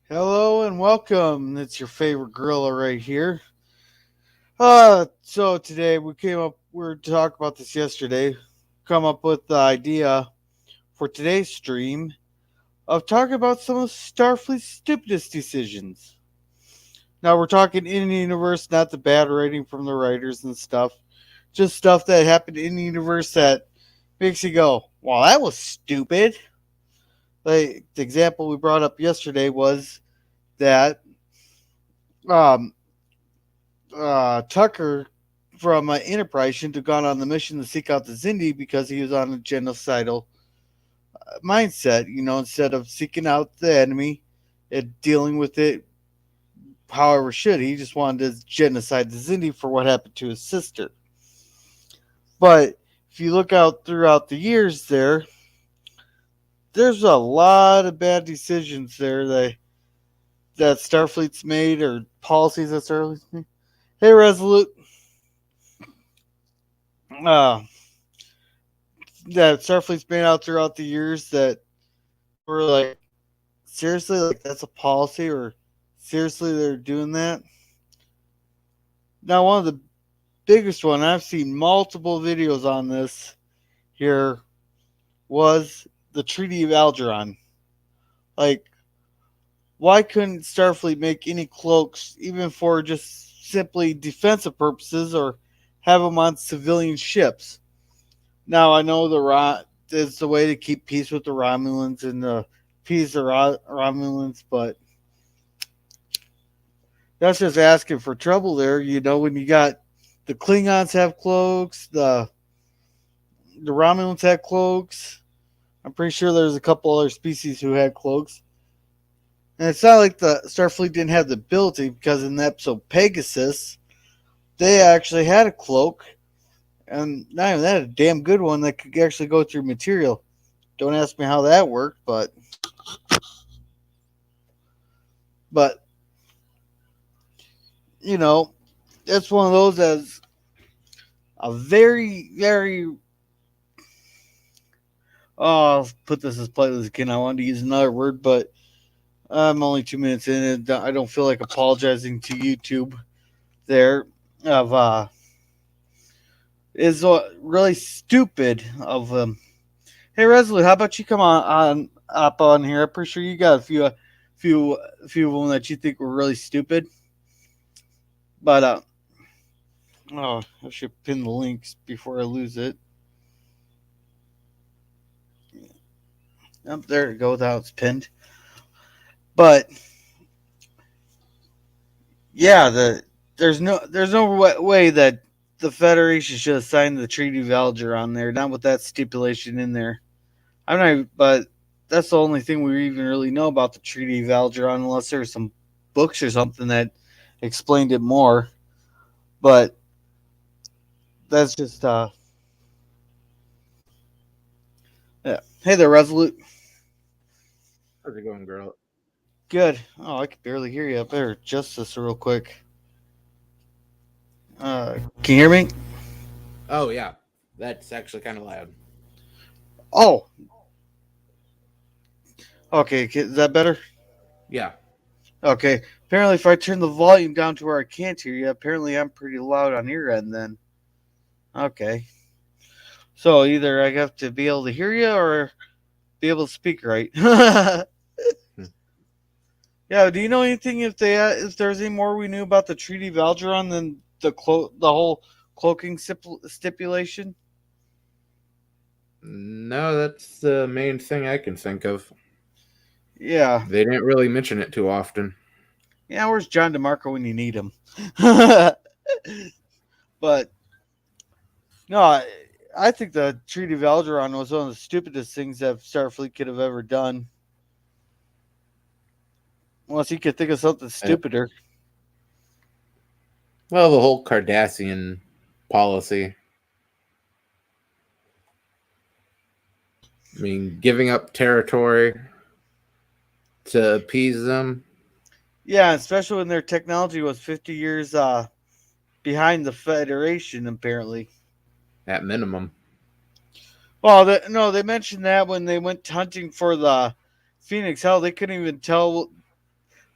Hello and welcome. It's your favorite gorilla right here. So today we were talking about this yesterday. Come up with the idea for today's stream of talking about some of Starfleet's stupidest decisions. Now we're talking in the universe, not the bad writing from the writers and stuff. Just stuff that happened in the universe that makes you go, "Well, that was stupid." Like the example we brought up yesterday was that um, Tucker from Enterprise shouldn't have gone on the mission to seek out the Zindi because he was on a genocidal mindset. Instead of seeking out the enemy and dealing with it, however, should he just wanted to genocide the Zindi for what happened to his sister. But if you look out throughout the years, there's a lot of bad decisions there that Starfleet's made or policies that Starfleet's made. Hey, Resolute. Uh, that Starfleet's made out throughout the years that were like, seriously, like that's a policy, or seriously, they're doing that. Now, one of the biggest one I've seen multiple videos on this here was the Treaty of Algeron. Like, why couldn't Starfleet make any cloaks, even for just simply defensive purposes, or have them on civilian ships? Now, I know it's the way to keep peace with the Romulans and the peace the Romulans, but that's just asking for trouble there. When you got the Klingons have cloaks, the Romulans had cloaks. I'm pretty sure there's a couple other species who had cloaks. And it's not like the Starfleet didn't have the ability, because in the episode Pegasus, they actually had a cloak, and not even that, a damn good one that could actually go through material. Don't ask me how that worked, but you know, it's one of those as a very, very. Oh, I'll put this as politely as I can. I wanted to use another word, but I'm only 2 minutes in, and I don't feel like apologizing to YouTube. There, of is really stupid of Hey, Resolute, how about you come on up on here? I'm pretty sure you got a few of them that you think were really stupid. But I should pin the links before I lose it. Up there it goes. How it's pinned. But yeah, there's no way that the Federation should have signed the Treaty of Alger on there, not with that stipulation in there. I'm not, but that's the only thing we even really know about the Treaty of Alger, unless there's some books or something that explained it more. But that's just yeah. Hey there, Resolute. How's it going, girl? Good. Oh, I could barely hear you. I better adjust this real quick. Can you hear me? Oh yeah, that's actually kind of loud. Oh, okay. Is that better? Yeah. Okay. Apparently, if I turn the volume down to where I can't hear you, apparently I'm pretty loud on your end then. Okay. So either I have to be able to hear you or be able to speak right. Yeah. Hmm. Do you know anything if there's any more we knew about the Treaty of Algeron than the whole cloaking stipulation? No, that's the main thing I can think of. Yeah. They didn't really mention it too often. Yeah. Where's John DeMarco when you need him? But no, I think the Treaty of Algeron was one of the stupidest things that Starfleet could have ever done. Unless you could think of something Uh, stupider. well, the whole Cardassian policy. I mean, giving up territory to appease them Yeah, especially when their technology was 50 years behind the Federation, apparently. at minimum. Well, no, they mentioned that when they went hunting for the Phoenix. Hell, they couldn't even tell.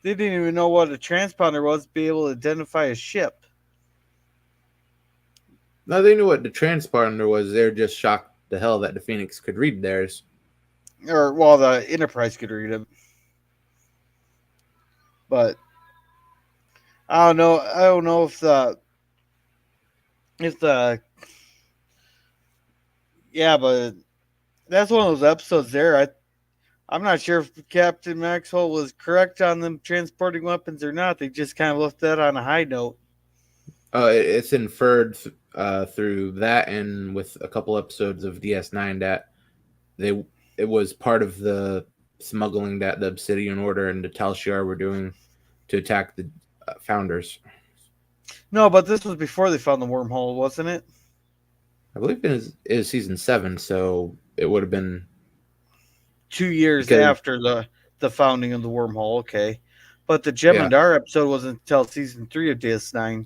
They didn't even know what a transponder was to be able to identify a ship. No, they knew what the transponder was. They're just shocked the hell that the Phoenix could read theirs. Or, well, the Enterprise could read it. But I don't know. I don't know if the yeah, but that's one of those episodes there. I'm not sure if Captain Maxwell was correct on them transporting weapons or not. They just kind of left that on a high note. It's inferred through that and with a couple episodes of DS9 that they it was part of the smuggling that the Obsidian Order and the Tal Shiar were doing to attack the founders. No, but this was before they found the wormhole, wasn't it? I believe it is season 7, so it would have been 2 years because after the founding of the wormhole. Okay, but the yeah, Jem'Hadar episode wasn't until season 3 of DS9.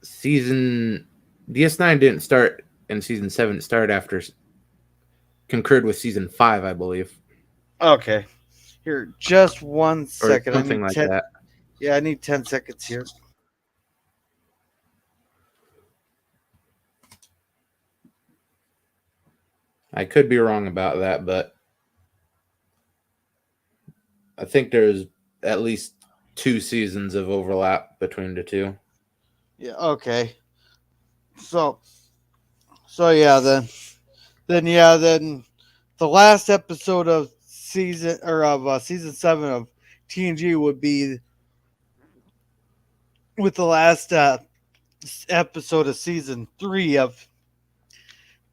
season DS9 didn't start in season 7. It started after concurred with season 5, I believe, Okay, here, just one or second. I something need like 10. that. Yeah, I need 10 seconds here. I could be wrong about that, but I think there's at least 2 seasons of overlap between the two. Yeah, okay. So, so yeah, then the last episode of season 7 of TNG would be with the last episode of season 3 of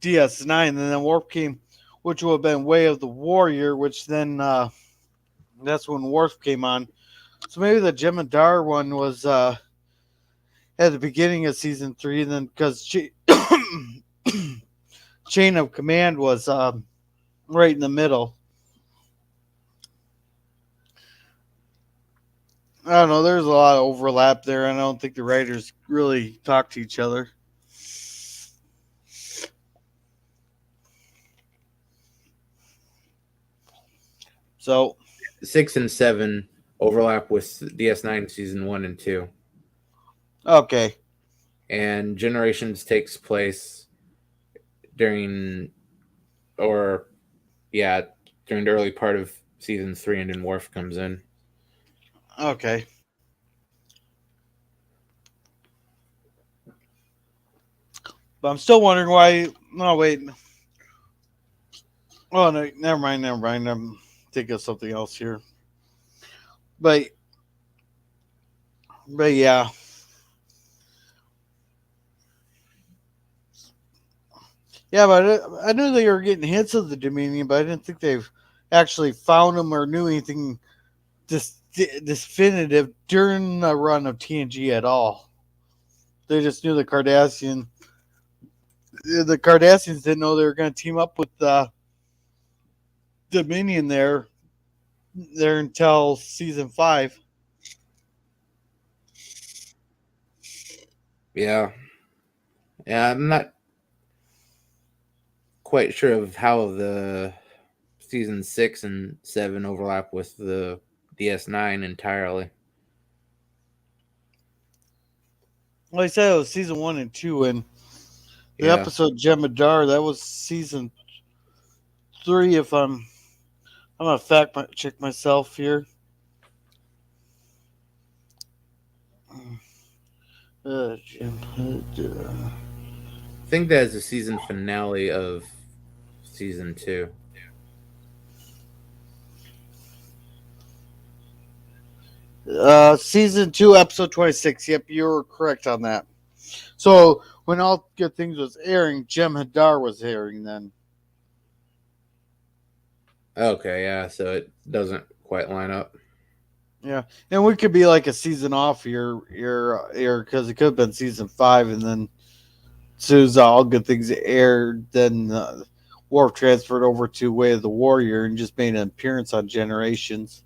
DS9, and then Warp came, which would have been Way of the Warrior, which then that's when Worf came on. So maybe the Jem'Hadar one was at the beginning of season 3, and then because Chain of Command was right in the middle. I don't know. There's a lot of overlap there, and I don't think the writers really talk to each other. So, 6 and 7 overlap with DS9 season 1 and 2, okay, and Generations takes place during, or yeah, during the early part of season 3, and then Worf comes in. okay. But I'm still wondering why. No, wait. Oh, no, never mind, never mind. I'm thinking of something else here. But, but yeah, yeah. But I knew they were getting hints of the Dominion, but I didn't think they've actually found them or knew anything definitive during the run of TNG at all. They just knew the Cardassians didn't know they were going to team up with the Dominion there until season 5. Yeah, yeah. I'm not quite sure of how the season 6 and 7 overlap with the DS9 entirely. Like I said, it was season 1 and 2, and the Yeah, episode Jem'Hadar that was season 3. If I'm gonna fact check myself here. Jem'Hadar. I think that is the season finale of season 2. Season 2, episode 26. Yep, you were correct on that. So when All Good Things was airing, Jem'Hadar was airing then. Okay, yeah, so it doesn't quite line up. Yeah, and we could be like a season off here because it could have been season 5, and then as soon as All Good Things aired, then Worf transferred over to Way of the Warrior and just made an appearance on Generations.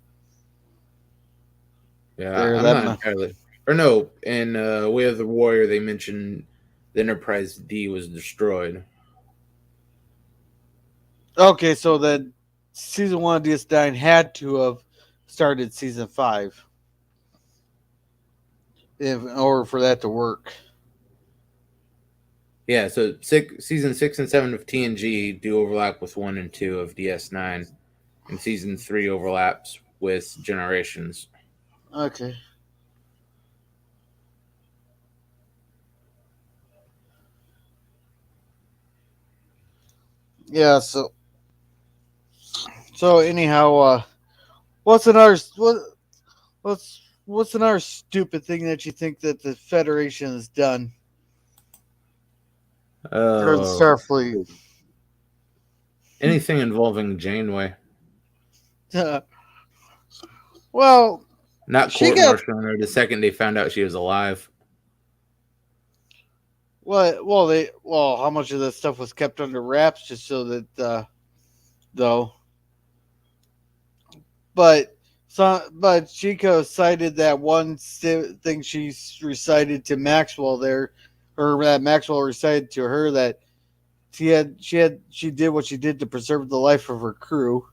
Yeah, There, I'm that. not entirely. Or no, in Way of the Warrior, they mentioned the Enterprise D was destroyed. Okay, so then season 1 of DS9 had to have started season 5 in order for that to work. Yeah, so season 6 and 7 of TNG do overlap with 1 and 2 of DS9, and season 3 overlaps with Generations. Okay. Yeah. So anyhow, what's another what's another stupid thing that you think that the Federation has done or the Oh, Starfleet? anything involving Janeway. Well, Not she court got martialing her the second they found out she was alive. how much of that stuff was kept under wraps just so that though, but but Chico cited that one thing she recited to Maxwell there, or that Maxwell recited to her that she did what she did to preserve the life of her crew,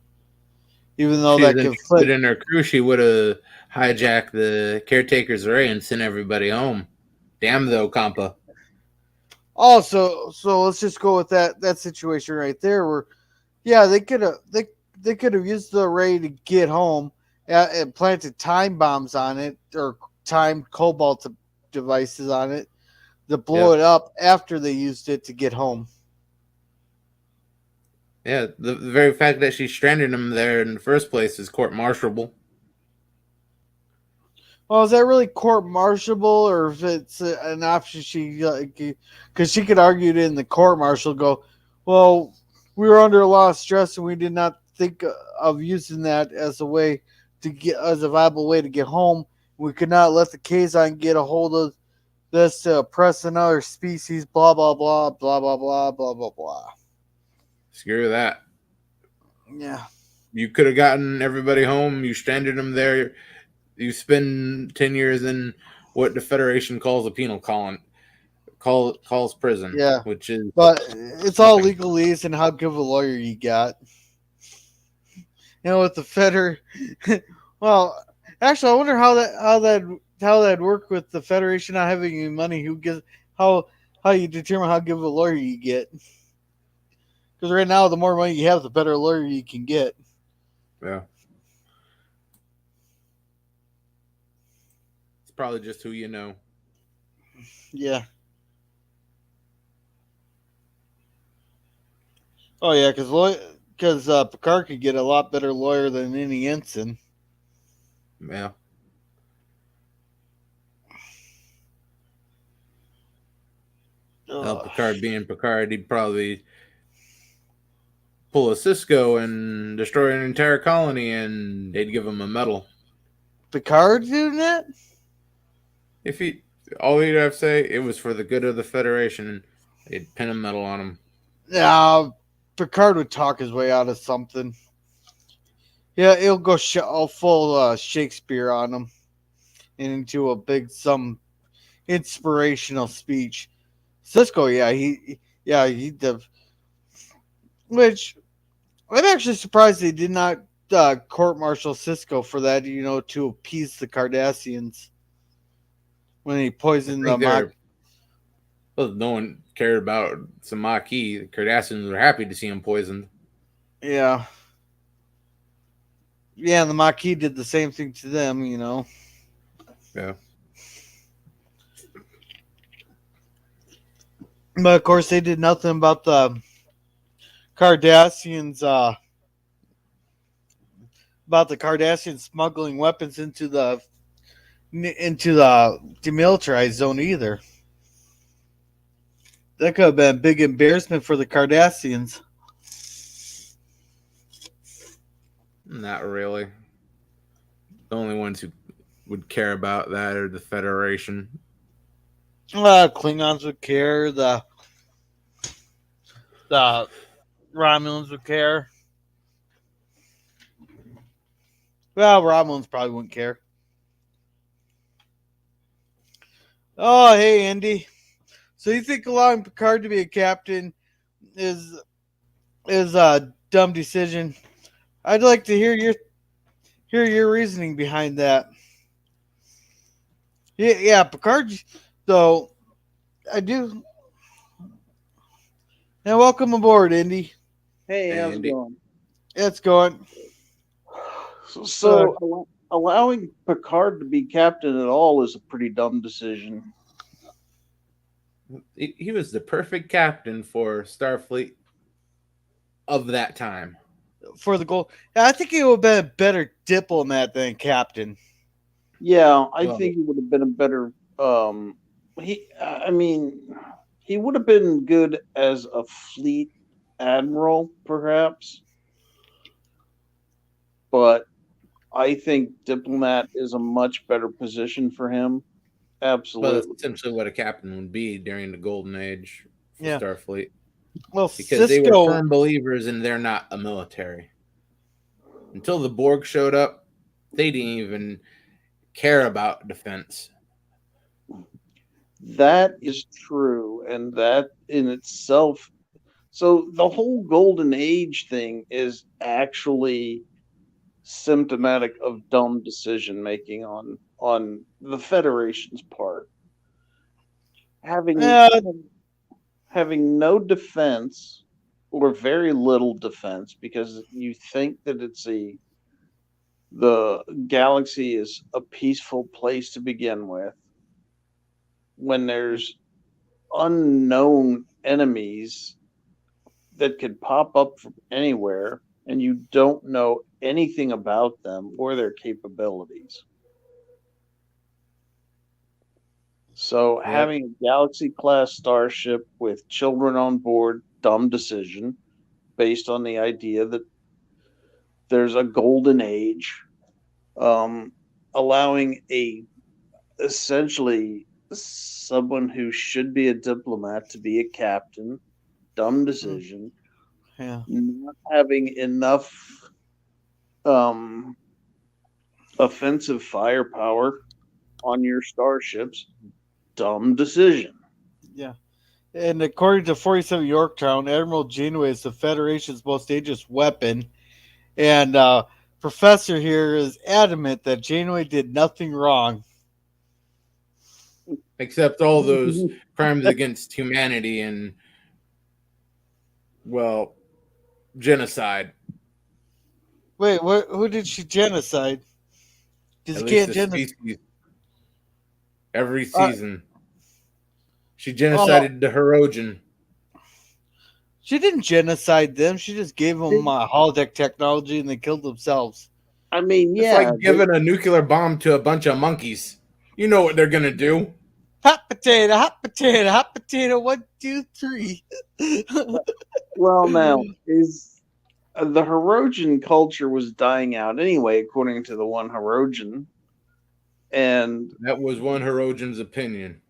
even If though she was that interested conflict. in her crew, she would have hijacked the caretaker's array and sent everybody home. Damn though, Compa. Also, so let's just go with that situation right there, where yeah, they could have used the array to get home and planted time bombs on it or timed cobalt devices on it to blow Yep. it up after they used it to get home. Yeah, the very fact that she stranded him there in the first place is court martialable. Well, is that really court martialable, or if it's an option because she could argue it in the court martial, go, well, we were under a lot of stress and we did not think of using that as a way to get as a viable way to get home. We could not let the Kazon get a hold of this to oppress another species. Blah blah blah blah blah blah blah blah blah. Screw that. Yeah, You could have gotten everybody home. You stranded them there. You spend 10 years in what the Federation calls a penal colony, calls prison, yeah, which is but it's all nothing. legalese and how good of a lawyer you got. With the Feder. Well, actually, I wonder how that work with the Federation not having any money. Who gives how how you determine how good of a lawyer you get? Because right now, the more money you have, the better lawyer you can get. Yeah, it's probably just who you know. Yeah. Oh yeah, because Picard could get a lot better lawyer than any ensign. Yeah. Well, Ugh. Picard being Picard, he'd probably pull a Cisco and destroy an entire colony, and they'd give him a medal. Picard doing that? If he, all he'd have to say, it was for the good of the Federation, and they'd pin a medal on him. Yeah, Picard would talk his way out of something. Yeah, he'll go all full Shakespeare on him and into a big some inspirational speech. Cisco, he did. Which I'm actually surprised they did not court martial Cisco for that. To appease the Cardassians when he I poisoned the think mock. they're, well, no one cared about some Maquis. The Cardassians were happy to see him poisoned. Yeah, yeah, and the Maquis did the same thing to them. Yeah. But of course, they did nothing about the Cardassians. About the Cardassians smuggling weapons into the demilitarized zone either. That could have been a big embarrassment for the Cardassians. Not really. The only ones who would care about that are the Federation. Klingons would care. The Romulans would care. Well, Romulans probably wouldn't care. Oh, hey, Andy. So you think allowing Picard to be a captain is a dumb decision? I'd like to hear hear your reasoning behind that. Yeah, yeah, Picard. So I do. And welcome aboard, Indy. Hey, Hey, how's it Andy. going? It's going. So, Uh, so allowing Picard to be captain at all is a pretty dumb decision. He was the perfect captain for Starfleet of that time. for the goal. I think he would have been a better diplomat than captain. Yeah, I Well, think he would have been a better. I mean, he would have been good as a fleet admiral, perhaps, but I think diplomat is a much better position for him. well, that's Absolutely. essentially what a captain would be during the golden age for Yeah. Starfleet, Well, because they were Cisco. firm believers in they're not a military. Until the Borg showed up, they didn't even care about defense. That is true, and that in itself. So the whole golden age thing is actually symptomatic of dumb decision making on the Federation's part. Having Uh, having no defense or very little defense because you think that the galaxy is a peaceful place to begin with when there's unknown enemies that could pop up from anywhere and you don't know anything about them or their capabilities. So Yep. having a Galaxy class starship with children on board, dumb decision based on the idea that there's a golden age, um, allowing a essentially someone who should be a diplomat to be a captain, dumb decision, yeah, not having enough um, offensive firepower on your starships, dumb decision. yeah. And according to 47 Yorktown, Admiral Janeway is the Federation's most dangerous weapon. And Professor here is adamant that Janeway did nothing wrong. Except all those crimes against humanity and, well, genocide. Wait, who did she genocide? Because At you least can't the genocide. species every Uh, season. She oh, genocided the Hirogen. she didn't genocide them. She just gave them They- holodeck technology and they killed themselves. I mean, It's yeah, like giving a nuclear bomb to a bunch of monkeys. You know what they're gonna do. Hot potato, hot potato. 1, 2, 3. well, now is the Hirogen culture was dying out anyway, according to the one Hirogen, and That was one Hirogen's opinion.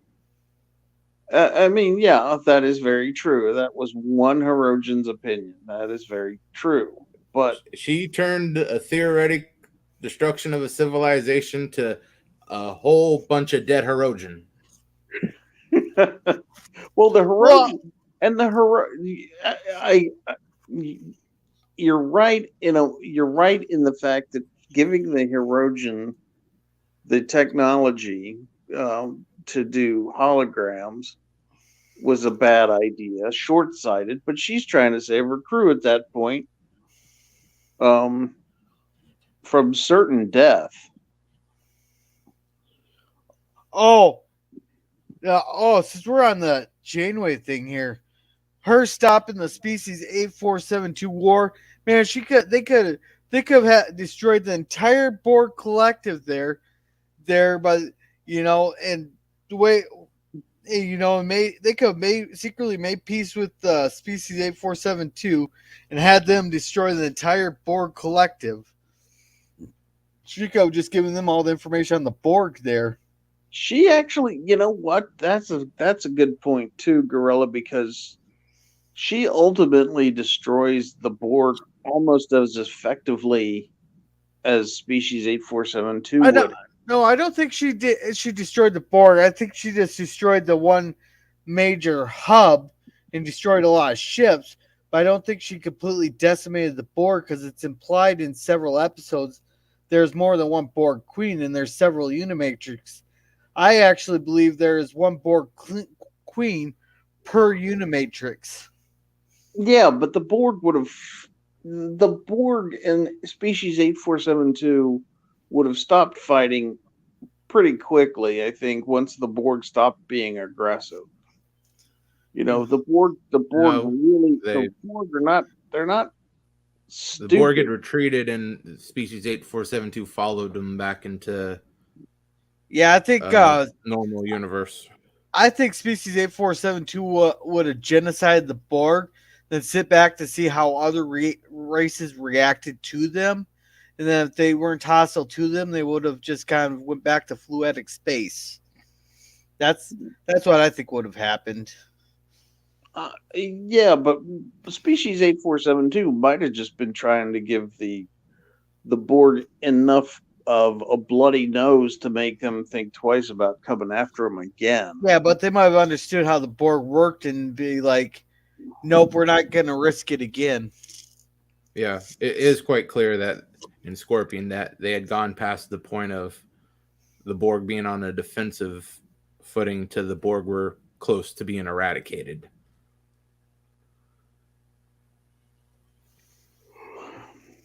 I mean, yeah, that is very true. That was one Hirogen's opinion. That is very true. But She turned a theoretic destruction of a civilization to a whole bunch of dead Hirogen. well, the Well, Hirogen and the Hiro, I you're right you're right in the fact that giving the Hirogen the technology to do holograms was a bad idea, short-sighted. But she's trying to save her crew at that point um, from certain death. oh, yeah. Oh, since we're on the Janeway thing here, her stopping the species 8472 war, man, they could have destroyed the entire Borg collective there, but and the way they could have made secretly made peace with species 8472 and had them destroy the entire Borg collective. She could have just given them all the information on the Borg there. She actually, you know what? That's a good point too, Gorilla, because she ultimately destroys the Borg almost as effectively as Species 8472 I don't. would. No, I don't think she did. She destroyed the Borg. I think she just destroyed the one major hub and destroyed a lot of ships. But I don't think she completely decimated the Borg because it's implied in several episodes there's more than one Borg queen and there's several Unimatrix. I actually believe there is one queen per Unimatrix. Yeah, but the Borg and species 8472 would have stopped fighting pretty quickly, I think, once the Borg stopped being aggressive. No, The they Borg are not, they're not the Borg had stupid. retreated, and species 8472 followed them back into Yeah, normal universe. I think Species 8472 would have genocided the Borg, then sit back to see how other races reacted to them, and then if they weren't hostile to them, they would have just kind of went back to fluidic space. That's that's what I think would have happened. Yeah, but species 8472 might have just been trying to give the Borg enough of a bloody nose to make them think twice about coming after him again. Yeah, but they might have understood how the Borg worked and be like, "Nope, we're not going to risk it again." Yeah, it is quite clear that in Scorpion that they had gone past the point of the Borg being on a defensive footing to the Borg were close to being eradicated.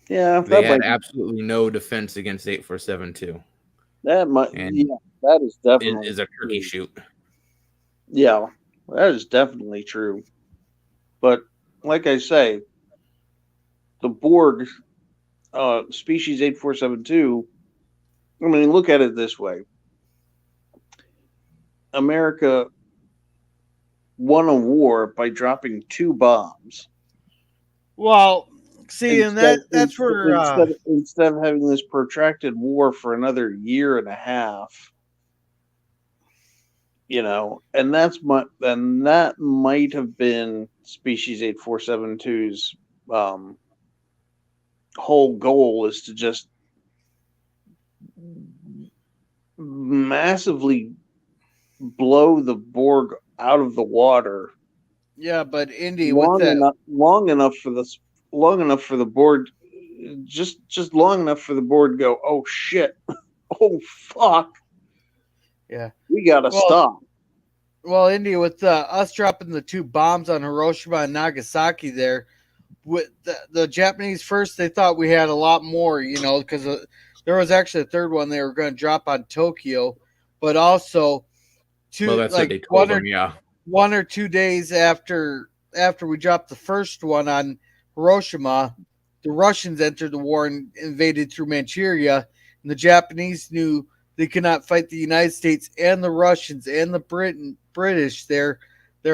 Yeah, They had absolutely no defense against 8472, and that is it definitely is a turkey true. shoot. Yeah, that is definitely true. But like I say, the Borg, species 8472. I mean, look at it this way: America won a war by dropping two bombs Well, see, and instead that's where instead of having this protracted war for another year and a half. And that might have been species 8472's um, whole goal, is to just massively blow the Borg out of the water yeah, but Indy with that. long enough for the Borg, just long enough for the Borg to go, oh shit, oh fuck, Yeah. we gotta Well, stop. India, with us dropping the two bombs on Hiroshima and Nagasaki, there, with the Japanese first, they thought we had a lot more, because there was actually a third one they were going to drop on Tokyo, but also Well, two that's what like they told them. Yeah, 1 or 2 days after we dropped the first one on Hiroshima, the Russians entered the war and invaded through Manchuria, and the Japanese knew they could not fight the United States and the Russians and the British there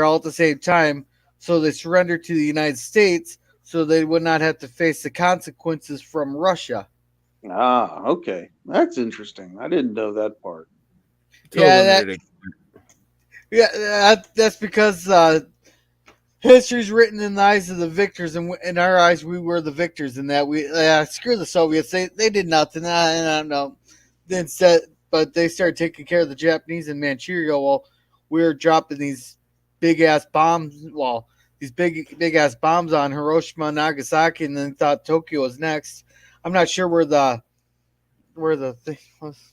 all at the same time, so they surrendered to the United States so they would not have to face the consequences from Russia. Ah, okay, that's interesting. I didn't know that part. told Yeah, them that that. yeah that's because history's written in the eyes of the victors, and in our eyes, we were the victors. In that we screw the Soviets, they did nothing. I don't know. Instead, but they started taking care of the Japanese in Manchuria. While we were dropping these big ass bombs. Well, these big ass bombs on Hiroshima, and Nagasaki, and then thought Tokyo was next. I'm not sure where the thing was.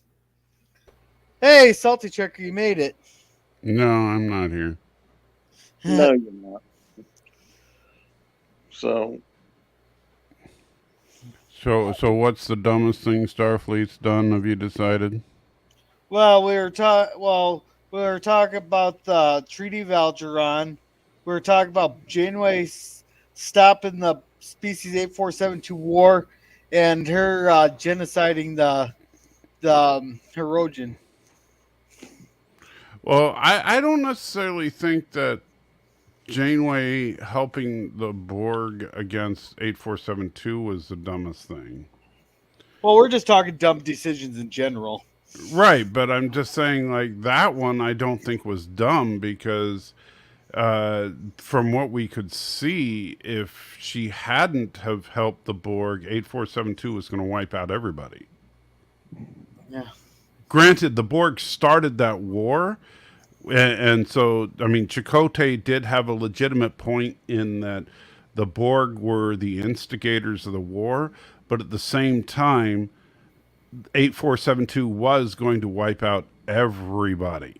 Hey, salty checker, you made it. No, I'm not here. No, you're not. So So what's the dumbest thing Starfleet's done? Have you decided? We were talking about the Treaty of Algeron. We were talking about Janeway stopping the Species 8472 war, and her genociding the Herodian. Well, I don't necessarily think that Janeway helping the Borg against 8472 was the dumbest thing. Well, we're just talking dumb decisions in general. Right, but I'm just saying, like, that one I don't think was dumb because from what we could see, if she hadn't have helped the Borg, 8472 was going to wipe out everybody. Yeah. Granted, the Borg started that war, and so, I mean, Chakotay did have a legitimate point in that the Borg were the instigators of the war, but at the same time, 8472 was going to wipe out everybody,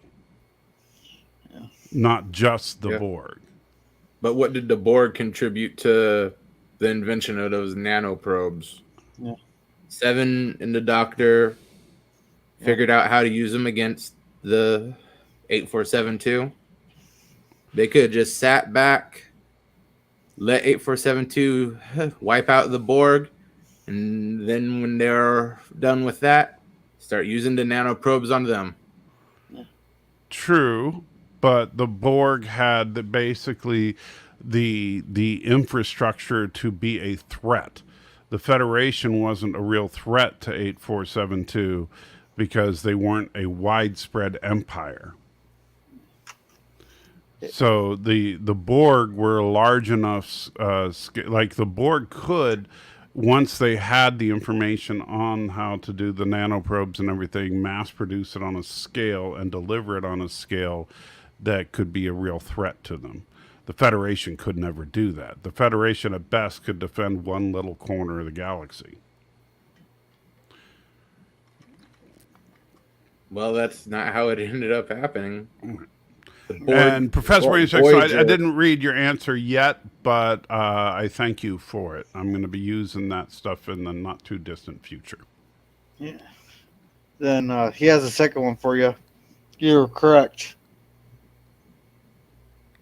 not just the Yeah. Borg. But what did the Borg contribute to the invention of those nanoprobes? Yeah. Seven and the Doctor figured out how to use them against the 8472. They could have just sat back, let 8472 wipe out the Borg, and then when they're done with that, start using the nanoprobes on them. True, but the Borg had basically the infrastructure to be a threat. The Federation wasn't a real threat to 8472 because they weren't a widespread empire. So the Borg were large enough, like the Borg could, once they had the information on how to do the nanoprobes and everything, mass produce it on a scale and deliver it on a scale that could be a real threat to them. The Federation could never do that. The Federation at best could defend one little corner of the galaxy. Well, that's not how it ended up happening. The Borg, And Professor Bo- Williams, so Voyager- I didn't read your answer yet, but I thank you for it. I'm going to be using that stuff in the not too distant future. Yeah. Then he has a second one for you. You're correct.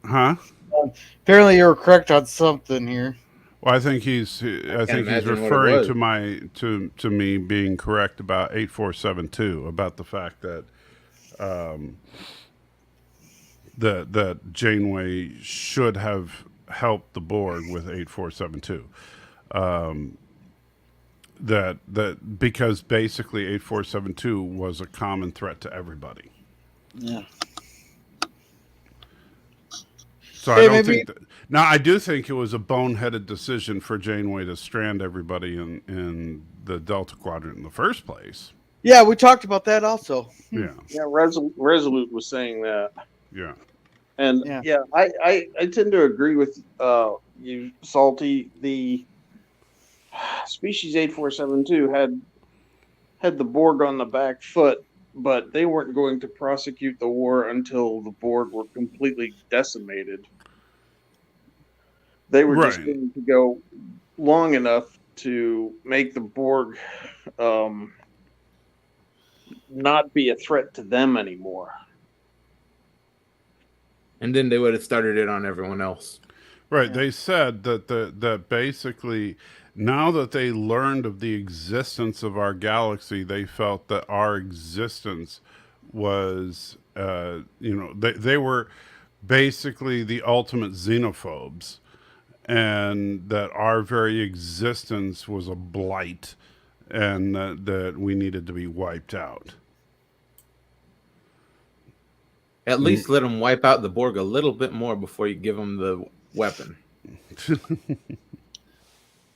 Huh? Apparently, you were correct on something here. Well, I think he's imagine what it referring was. to my to me being correct about 8472, about the fact that that Janeway should have helped the Borg with 8472. That because basically 8472 was a common threat to everybody. Yeah. So Hey, I don't maybe- think now I do think it was a boneheaded decision for Janeway to strand everybody in the Delta Quadrant in the first place. Yeah, we talked about that also. Yeah, Yeah, Resolute was saying that. yeah. And Yeah. yeah, I tend to agree with you, Salty. The species 8472 had the Borg on the back foot, but they weren't going to prosecute the war until the Borg were completely decimated. They were just Right. going to go long enough to make the Borg not be a threat to them anymore. and then they would have started it on everyone else. Right. Yeah. They said that basically now that they learned of the existence of our galaxy, they felt that our existence was they were basically the ultimate xenophobes, and that our very existence was a blight, and that we needed to be wiped out. At least let them wipe out the Borg a little bit more before you give them the weapon.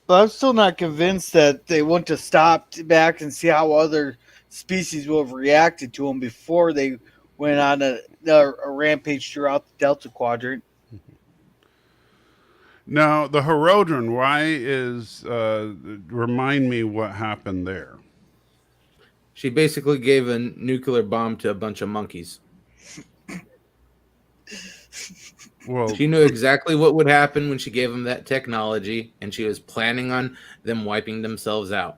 But I'm still not convinced that they wouldn't have stopped back and see how other species would have reacted to them before they went on a rampage throughout the Delta Quadrant. Now, the Herodron, why is remind me what happened there? She basically gave a nuclear bomb to a bunch of monkeys. Well, She knew exactly what would happen when she gave them that technology, and she was planning on them wiping themselves out.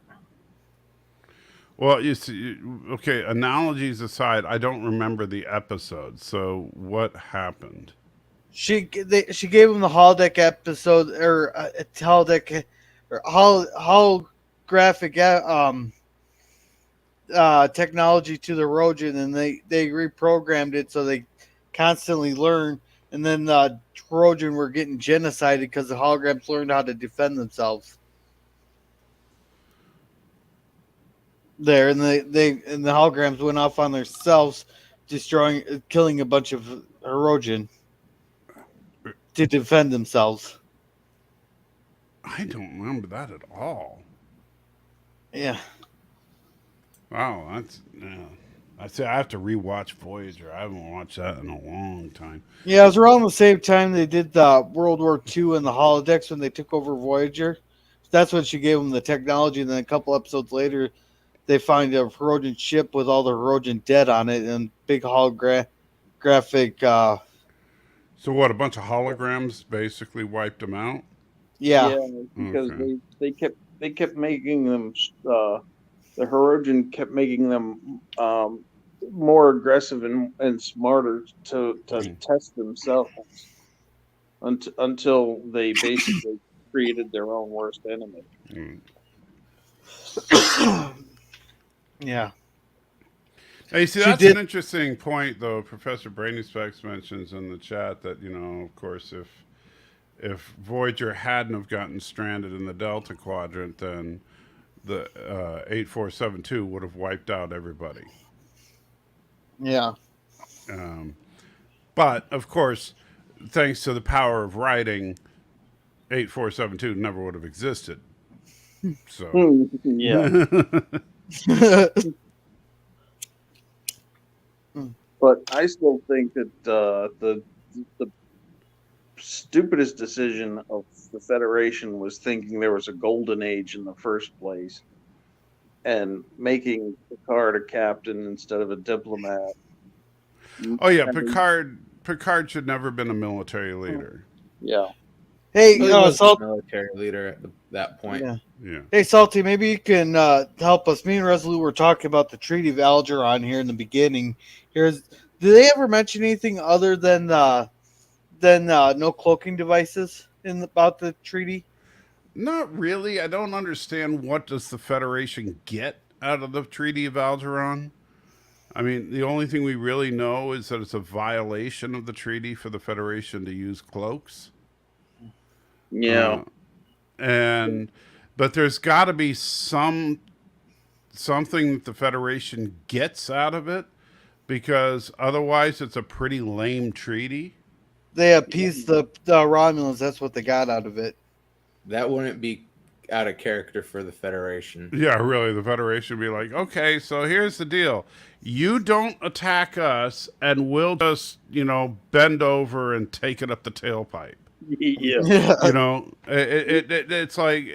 well, you see, okay. Analogies aside, I don't remember the episode. So, what happened? She gave him the holodeck episode or holodeck or holographic technology to the Rojan, and they reprogrammed it so they constantly learn. And then the Trojan were getting genocided because the holograms learned how to defend themselves. There, and the holograms went off on themselves, killing a bunch of Trojan to defend themselves. I don't remember that at all. Yeah. Wow, that's yeah. I say I have to rewatch Voyager. I haven't watched that in a long time. Yeah, it was around the same time they did the World War II and the holodecks when they took over Voyager. That's when she gave them the technology, and then a couple episodes later, they find a Herodian ship with all the Herodian dead on it and big holographic. So what? A bunch of holograms basically wiped them out. Yeah, Yeah, because Okay. they kept making them. The Herodian kept making them more aggressive and smarter to Mm, test themselves until they basically created their own worst enemy. mm. yeah. Hey, see, She that's an did. interesting point, though. Professor Brainy Specs mentions in the chat that of course, if Voyager hadn't have gotten stranded in the Delta Quadrant, then the 8472 would have wiped out everybody. Yeah. Um, but of course, thanks to the power of writing, 8472 never would have existed. So, Yeah, but I still think that the stupidest decision of the Federation was thinking there was a golden age in the first place and making Picard a captain instead of a diplomat. oh yeah, And, Picard should never have been a military leader. yeah, Hey, Well, he was Salt. a military leader at that point. Yeah. Yeah. Hey, Salty, maybe you can help us. Me and Resolute were talking about the Treaty of Algeron here in the beginning. Did they ever mention anything other than no cloaking devices about the treaty? Not really. I don't understand what does the Federation get out of the Treaty of Algeron. I mean, the only thing we really know is that it's a violation of the treaty for the Federation to use cloaks. yeah, Uh, and but there's got to be something that the Federation gets out of it, because otherwise it's a pretty lame treaty. They appeased the Romulans. That's what they got out of it. That wouldn't be out of character for the Federation. Yeah, really, the Federation would be like, okay, so here's the deal. You don't attack us, and we'll just, bend over and take it up the tailpipe. yeah, Yeah. It's like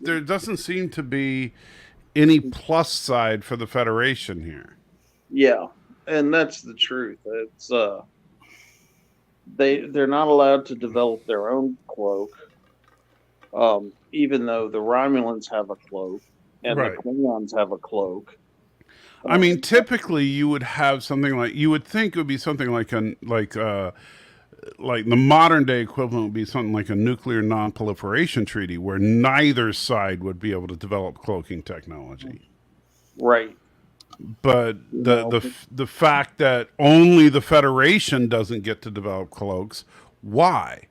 there doesn't seem to be any plus side for the Federation here. yeah, and that's the truth. It's they're not allowed to develop their own cloak, even though the Romulans have a cloak and the Right. Klingons have a cloak. I mean, typically you would have something like, you would think it would be something like like the modern day equivalent would be something like a nuclear non-proliferation treaty, where neither side would be able to develop cloaking technology. Right. But the fact that only the Federation doesn't get to develop cloaks, why?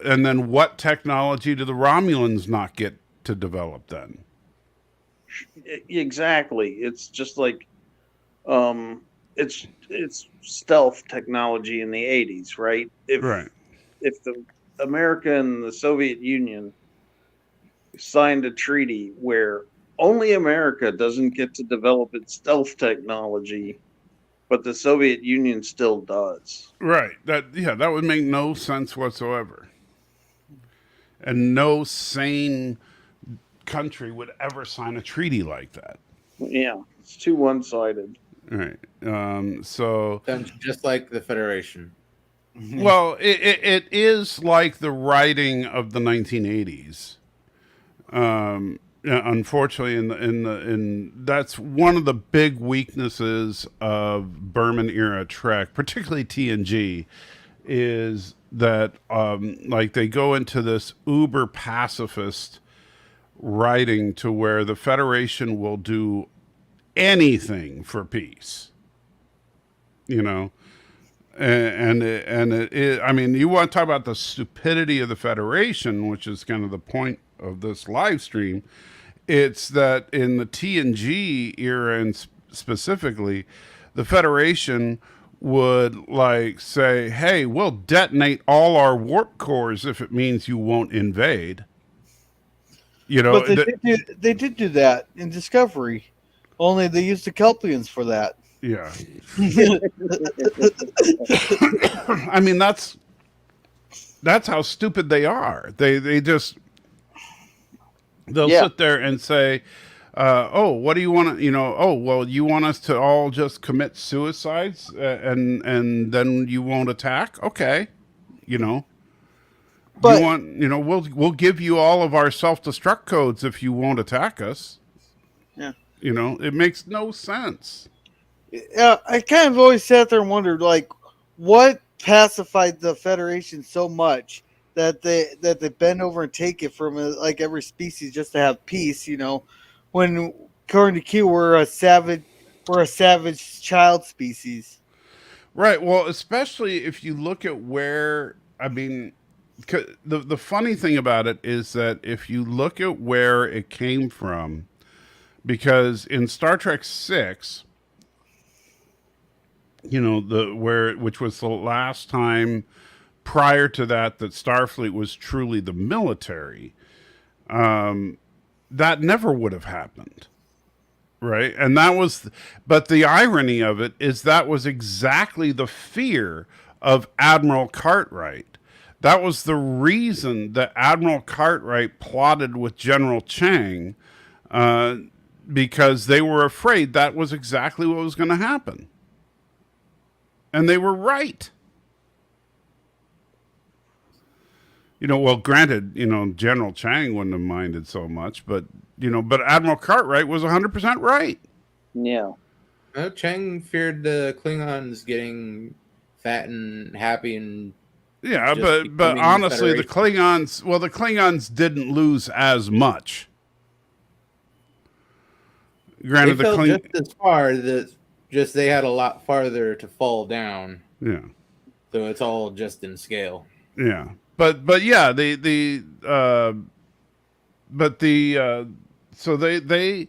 And then what technology do the Romulans not get to develop then? Exactly. It's just like it's stealth technology in the 80s, right? Right. If the America and the Soviet Union signed a treaty where only America doesn't get to develop its stealth technology, but the Soviet Union still does. Right. That would make no sense whatsoever. And no sane country would ever sign a treaty like that. Yeah, it's too one-sided. Right. So, Sounds just like the Federation. well, it is like the writing of the 1980s. Unfortunately, in that's one of the big weaknesses of Berman era Trek, particularly TNG, is that like they go into this uber pacifist writing to where the Federation will do anything for peace, I mean, you want to talk about the stupidity of the Federation, which is kind of the point of this live stream. It's that in the TNG era, and specifically, the Federation would like say, "Hey, we'll detonate all our warp cores if it means you won't invade." But they did do that in Discovery. Only they used the Kelpians for that. Yeah. I mean, that's how stupid they are. They'll sit there and say, oh, what do you want to, oh, well, you want us to all just commit suicides, and then you won't attack? Okay. You know, you But want, we'll give you all of our self-destruct codes if you won't attack us. yeah, It makes no sense. yeah, I kind of always sat there and wondered, like, what pacified the Federation so much that they bend over and take it from like every species just to have peace. When according to Q, we're a savage child species. Right. Well, especially if you look at where, I mean, the funny thing about it is that if you look at where it came from, because in Star Trek 6, which was the last time prior to that Starfleet was truly the military, that never would have happened. Right. And but the irony of it is that was exactly the fear of Admiral Cartwright. That was the reason that Admiral Cartwright plotted with General Chang, uh, because they were afraid that was exactly what was going to happen. And they were right. Well, granted, General Chang wouldn't have minded so much, but Admiral Cartwright was 100% right. Yeah. Chang feared the Klingons getting fat and happy and Yeah, just but becoming the honestly, the Federation. Klingons didn't lose as much. They Granted, fell just as far that just they had a lot farther to fall down. yeah, So it's all just in scale. yeah, but yeah, but the so they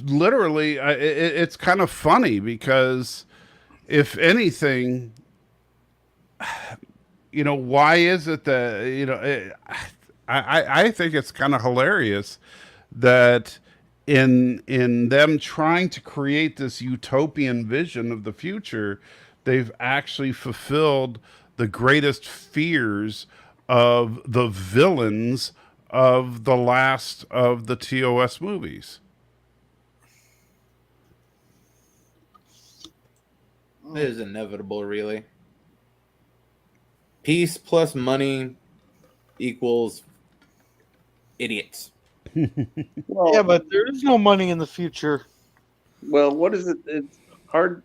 literally, it's kind of funny because if anything, why is it that I think it's kind of hilarious that in them trying to create this utopian vision of the future, they've actually fulfilled the greatest fears of the villains of the last of the TOS movies. It is inevitable, really. Peace plus money equals idiots. Well, Yeah, but there is no money in the future. well, what is it? It's hard.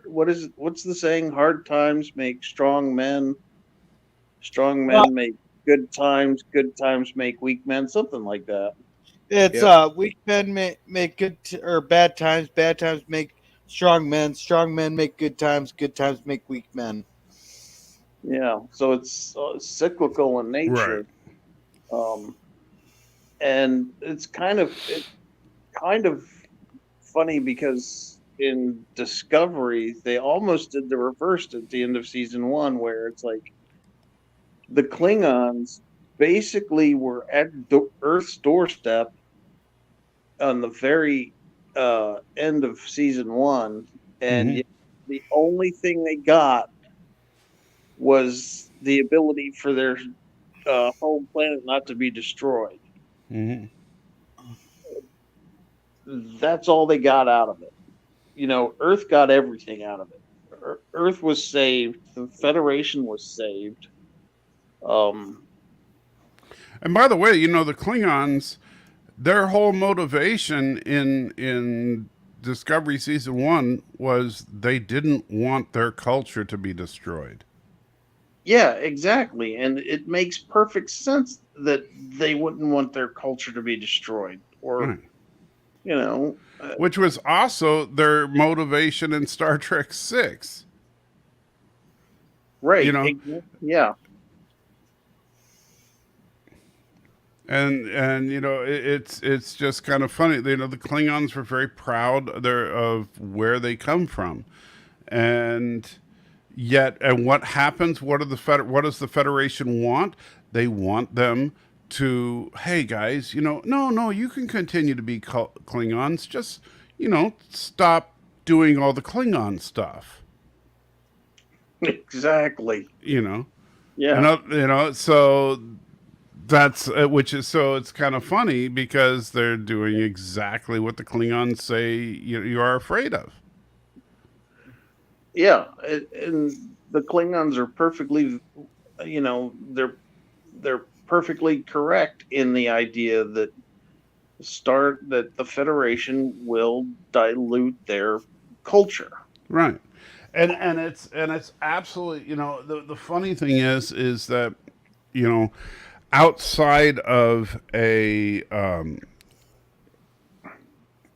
What is it? What's the saying? Hard times make strong men. Strong Well, men make good times. Good times make weak men. Something like that. it's Yep. weak men make or bad times make strong men make good times make weak men. Yeah. So it's cyclical in Right. nature. Um, and it's kind of funny because in Discovery they almost did the reverse at the end of season one, where it's like the Klingons basically were at Earth's doorstep on the very end of season one, and Mm-hmm. yet the only thing they got was the ability for their home planet not to be destroyed. Mm-hmm. That's all they got out of it. Earth got everything out of it. Earth was saved. The Federation was saved. Um, And by the way, the Klingons, their whole motivation in Discovery season 1 was they didn't want their culture to be destroyed. yeah, exactly. And it makes perfect sense that they wouldn't want their culture to be destroyed. Or, Right. you know, uh, Which was also their motivation in Star Trek 6. You right. know, Yeah. and it's just kind of funny. The Klingons were very proud of where they come from, and what happens? What does the Federation want? They want them to, hey guys, no, you can continue to be Klingons, just stop doing all the Klingon stuff. Exactly. You know, Yeah. so That's which is so it's kind of funny because they're doing exactly what the Klingons say you are afraid of. Yeah, and the Klingons are perfectly, they're perfectly correct in the idea that the Federation will dilute their culture. Right. And it's absolutely, the funny thing is that, you know outside of a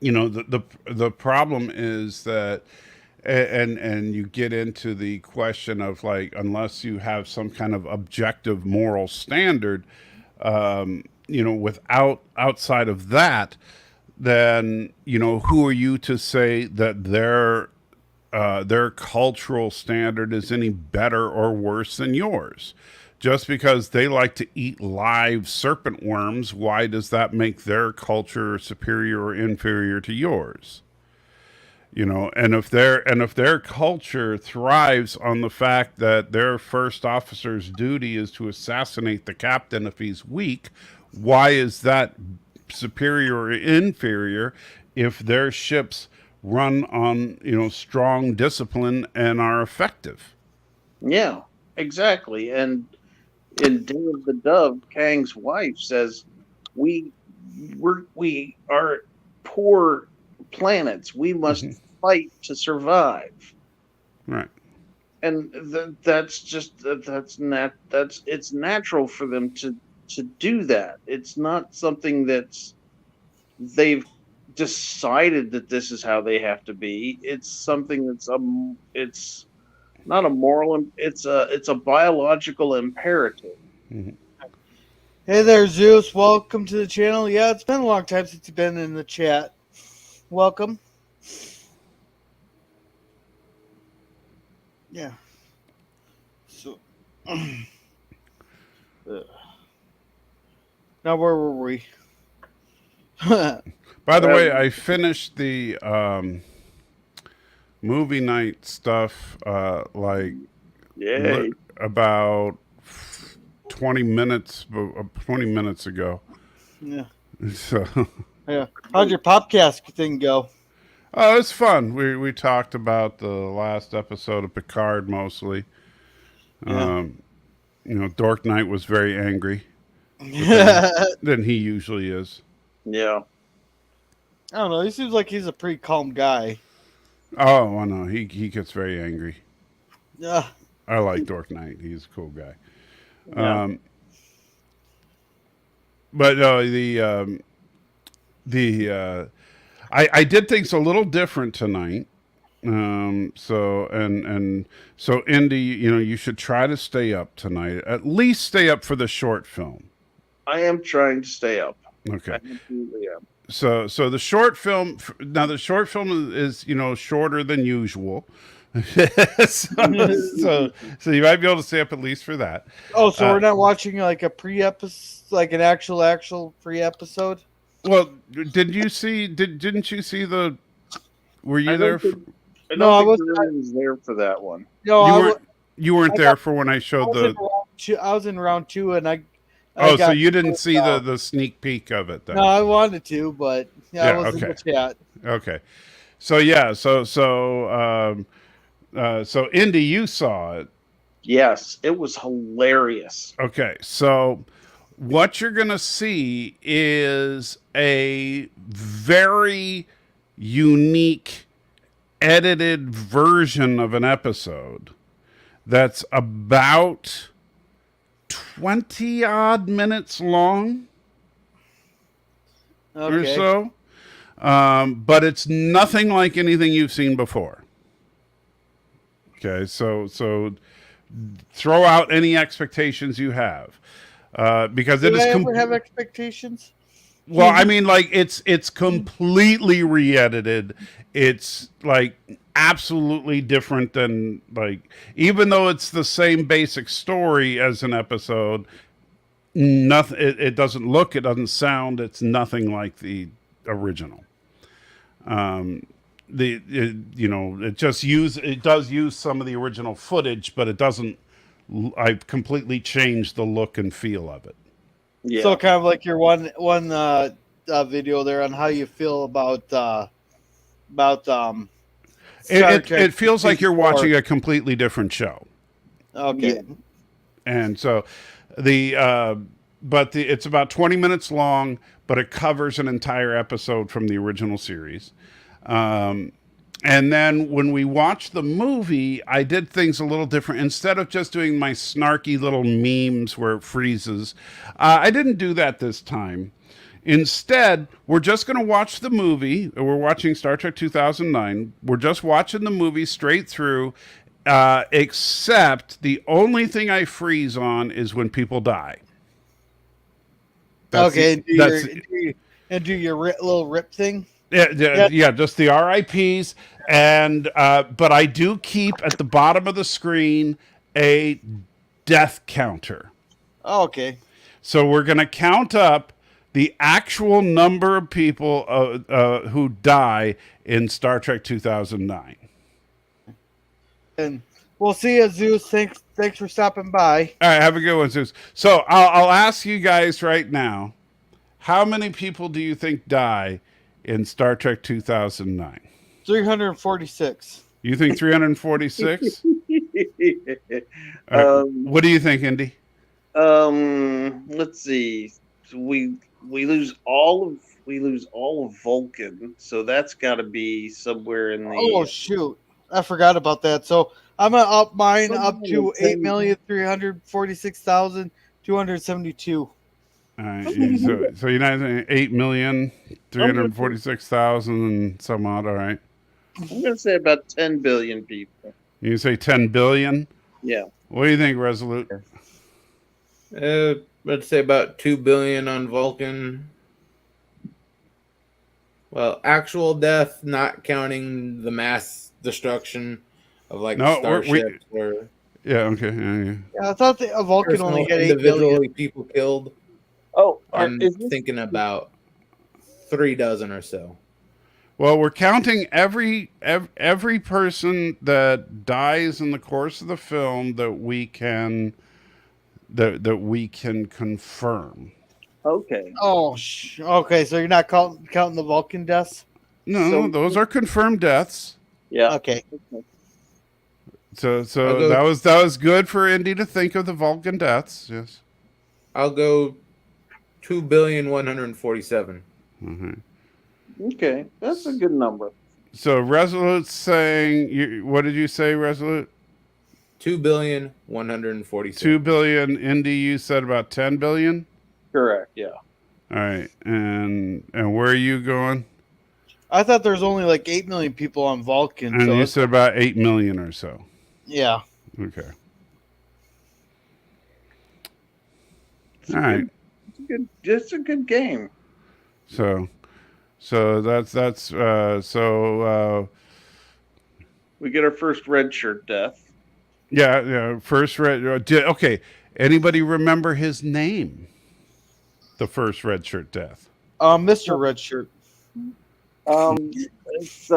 the problem is that, and you get into the question of, like, unless you have some kind of objective moral standard, without outside of that, then, who are you to say that their cultural standard is any better or worse than yours? Just because they like to eat live serpent worms, why does that make their culture superior or inferior to yours? And if their culture thrives on the fact that their first officer's duty is to assassinate the captain if he's weak, why is that superior or inferior if their ships run on strong discipline and are effective? Yeah, exactly. And in Day of the Dove, Kang's wife says, "We we are poor planets. We must Hmm. fight to survive." Right. And that's just that's it's natural for them to do that. It's not something that's they've decided that this is how they have to be. It's something it's not a it's a biological imperative. Hmm. Hey there, Zeus. Welcome to the channel. Yeah, it's been a long time since you've been in the chat. Welcome. Yeah. So, now where were we? By the way, Um, I finished the movie night stuff, like, li- Yay. about 20 minutes ago. Yeah. So, Yeah. How'd your Popcast thing go? oh, it's fun. We talked about the last episode of Picard mostly. Yeah. Dork Knight was very angry, but then I than he usually is. Yeah. don't know. He seems like he's a pretty calm guy. Oh, I know. He gets very angry. Yeah. I like Dork Knight. He's a cool guy. Yeah. Um, but no, the I did things a little different tonight. So Indy, you should try to stay up tonight. At least stay up for the short film. I am trying to stay up. I Okay. absolutely am. So the short film, now the short film is shorter than usual. So you might be able to stay up at least for that. Oh, so Uh, we're not watching like a pre-episode, like an actual pre-episode? well, didn't you see the? Were I you there? don't think I No, don't I think was. everyone's there for that one. No, You weren't. You weren't I there got. for when I I showed was in the. round two. I was in round two, and I Oh, so got. you didn't see the Down. the sneak peek of it No, then? I wanted to, but yeah, I Yeah. was in the Okay. chat. Okay. So yeah. So Indy, you saw it. Yes, it was hilarious. Okay. So what you're gonna see is a very unique edited version of an episode that's about 20 odd minutes long or Okay. so. But it's nothing like anything you've seen before. Okay, so throw out any expectations you have, because it Did is I ever have expectations? well. I mean, like, it's completely re-edited. It's like absolutely different than, like, even though it's the same basic story as an episode. Nothing. It doesn't look. It doesn't sound. It's nothing like the original. It does use some of the original footage, but it doesn't. I've completely changed the look and feel of it. Yeah. So kind of like your one video there on how you feel about It, Star it Trek it feels like season you're four. watching a completely different show. Yeah. Okay. And so the but it's about 20 minutes long, but it covers an entire episode from the original series. Um, and then when we watched the movie, I did things a little different. Instead of just doing my snarky little memes where it freezes, I didn't do that this time. Instead, we're just going to watch the movie. We're watching Star Trek 2009. We're just watching the movie straight through, except the only thing I freeze on is when people die. That's the Okay. that's And do your little rip thing. yeah, yeah, Yeah. yeah, just the RIPS, and but I do keep at the bottom of the screen a death counter. Okay. So we're going to count up the actual number of people who die in Star Trek 2009. And we'll see you, Zeus. Thanks for stopping by. All right, have a good one, Zeus. So I'll ask you guys right now: how many people do you think die in Star Trek 2009? 346. You think 346? All right. um, What do you think, Indy? let's see. So we lose all of Vulcan, so that's got to be somewhere in Oh the shoot. I forgot about that. So I'm gonna up mine up somewhere in to the 8,346,272. All right. 10. So you're not saying 8,346,000 I'm gonna say, and some odd. All right. I'm gonna say about 10 billion people. You say 10 billion. Yeah. What do you think, Resolute? Let's say about 2 billion on Vulcan. Well, actual death, not counting the mass destruction of like No, starships or yeah, okay, yeah. Yeah, I thought the Vulcan only personal, had 8 billion. individually people killed. Oh, I'm is this thinking about 3 dozen or so. Well, we're counting every person that dies in the course of the film that we can confirm. okay? Oh, okay. So you're not counting the Vulcan deaths? No, So those are confirmed deaths. yeah. Okay. So I'll go. that was good for Indy to think of the Vulcan deaths. Yes. I'll go 2,147. Okay, that's a good number. So Resolute's saying, what did you say, Resolute? 2,147. 2 billion. Indy, you said about 10 billion. Correct. Yeah. All right, and where are you going? I thought there was only like 8 million people on Vulcan. And So you it's, said about 8 million or so. yeah. Okay. It's All right. It's a good game. So so We get our first red shirt death. yeah. First red. Okay. Anybody remember his name? The first red shirt death. Mr. Redshirt. It's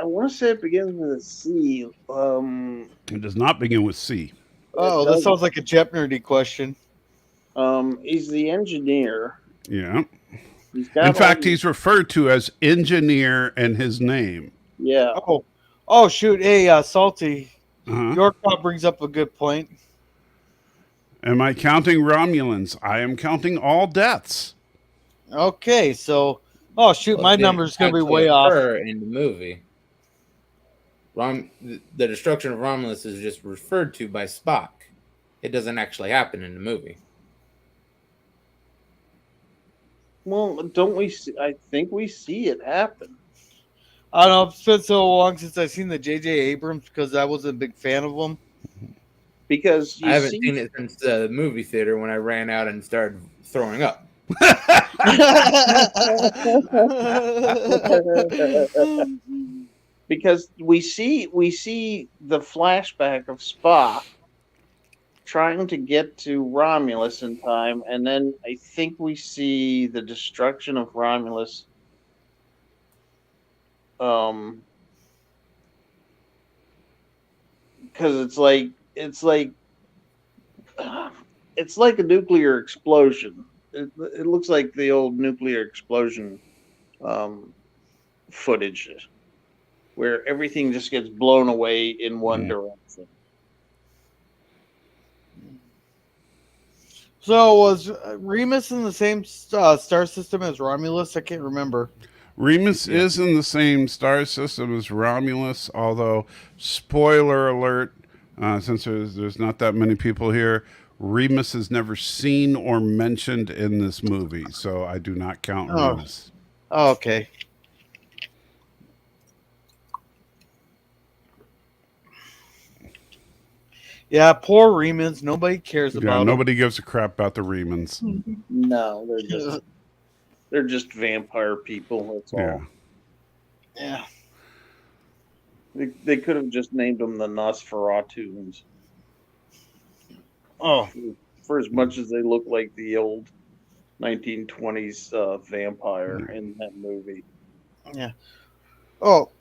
I want to say it begins with a C. It does not begin with C. Oh, that sounds like a Jeopardy question. He's the engineer. Yeah. He's got In fact, all- he's referred to as engineer in his name. yeah. Oh shoot. Hey, Salty. Uh-huh. Your call brings up a good point. Am I counting Romulans? I am counting all deaths. Okay, so oh shoot, Well, my it didn't number's gonna be actually way off. occur in the movie. The destruction of Romulus is just referred to by Spock. It doesn't actually happen in the movie. Well, don't we see? I think we see it happen. I don't know. It's been so long since I've seen the J.J. Abrams because I wasn't a big fan of them. Because you I haven't see, seen it since the movie theater when I ran out and started throwing up. because we see the flashback of Spock trying to get to Romulus in time, and then I think we see the destruction of Romulus. Because it's like it's like a nuclear explosion. It looks like the old nuclear explosion um, footage where everything just gets blown away in one Mm. direction. So was Remus in the same star system as Romulus? I can't remember. Remus Yeah. is in the same star system as Romulus, although, spoiler alert, since there's not that many people here, Remus is never seen or mentioned in this movie, so I do not count Oh, Remus. oh okay. Yeah, poor Remus. Nobody cares Yeah, about him. nobody gives a crap about the Remans. No, they're just vampire people. That's Yeah. all. Yeah. They could have just named them the Nosferatuans Oh, for as much as they look like the old 1920s vampire in that movie. yeah. Oh,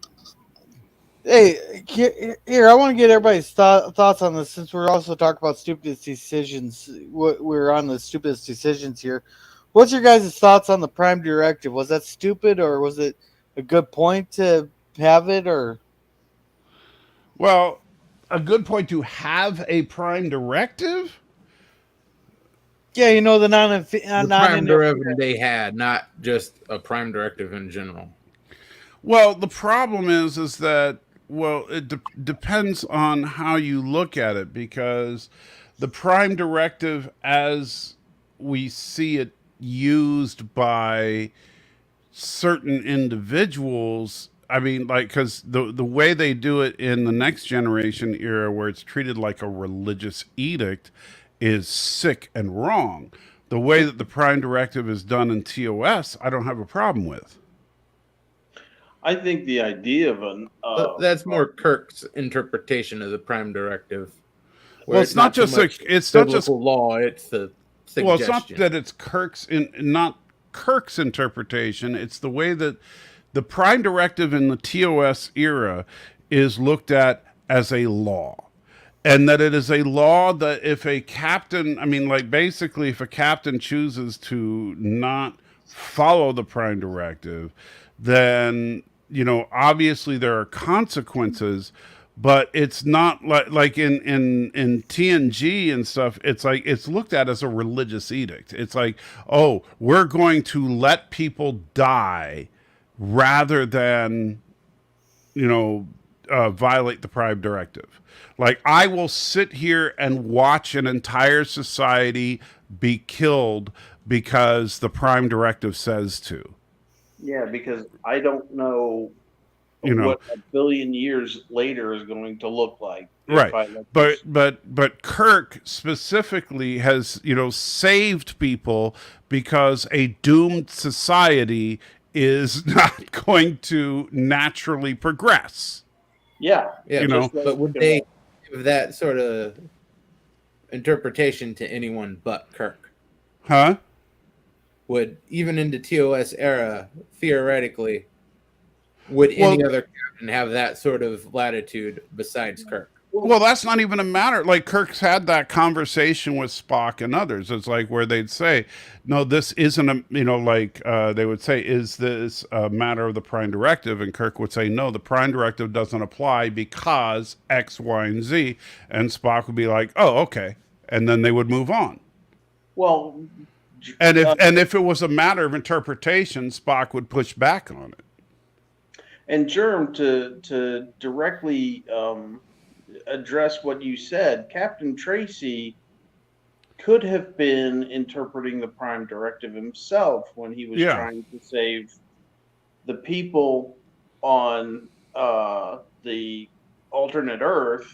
hey, here, I want to get everybody's thoughts on this since we're also talking about stupidest decisions. We're on the stupidest decisions here. What's your guys' thoughts on the Prime Directive? Was that stupid or was it a good point to have it? Or Well, a good point to have a prime directive. yeah, the The non prime interference. directive they had, not just a prime directive in general. Well, the problem is that it depends on how you look at it because the prime directive, as we see it used by certain individuals. I mean, like, because the way they do it in the next generation era, where it's treated like a religious edict, is sick and wrong. The way that the Prime Directive is done in TOS, I don't have a problem with. I think the idea of an But that's more Kirk's interpretation of the prime directive, Well, where it's not so much it's not just biblical law; it's the well, it's not suggestion. that it's not Kirk's interpretation. It's the way that the Prime Directive in the TOS era is looked at as a law. And that it is a law that if a captain, I mean, like basically, if a captain chooses to not follow the Prime Directive, then, obviously there are consequences, but it's not like in TNG and stuff. It's like it's looked at as a religious edict. It's like, oh, we're going to let people die rather than you know violate the Prime Directive. Like, I will sit here and watch an entire society be killed because the Prime Directive says to. yeah, because I don't know You know, what a billion years later is going to look like if right? I let But this. Kirk specifically has saved people because a doomed society is not going to naturally progress. Yeah, Yeah, You know, just like but would they give that sort of interpretation to anyone but Kirk? huh? Would even in the TOS era, theoretically, would any Well, other captain have that sort of latitude besides Kirk? Well, that's not even a matter. Like, Kirk's had that conversation with Spock and others. It's like where they'd say, "No, this isn't a like they would say, is this a matter of the Prime Directive?" And Kirk would say, "No, the Prime Directive doesn't apply because X, Y, and Z." And Spock would be like, "Oh, okay," and then they would move on. well, And uh, if it was a matter of interpretation, Spock would push back on it. and Germ to directly address what you said, Captain Tracy could have been interpreting the Prime Directive himself when he was Yeah, trying to save the people on the alternate Earth,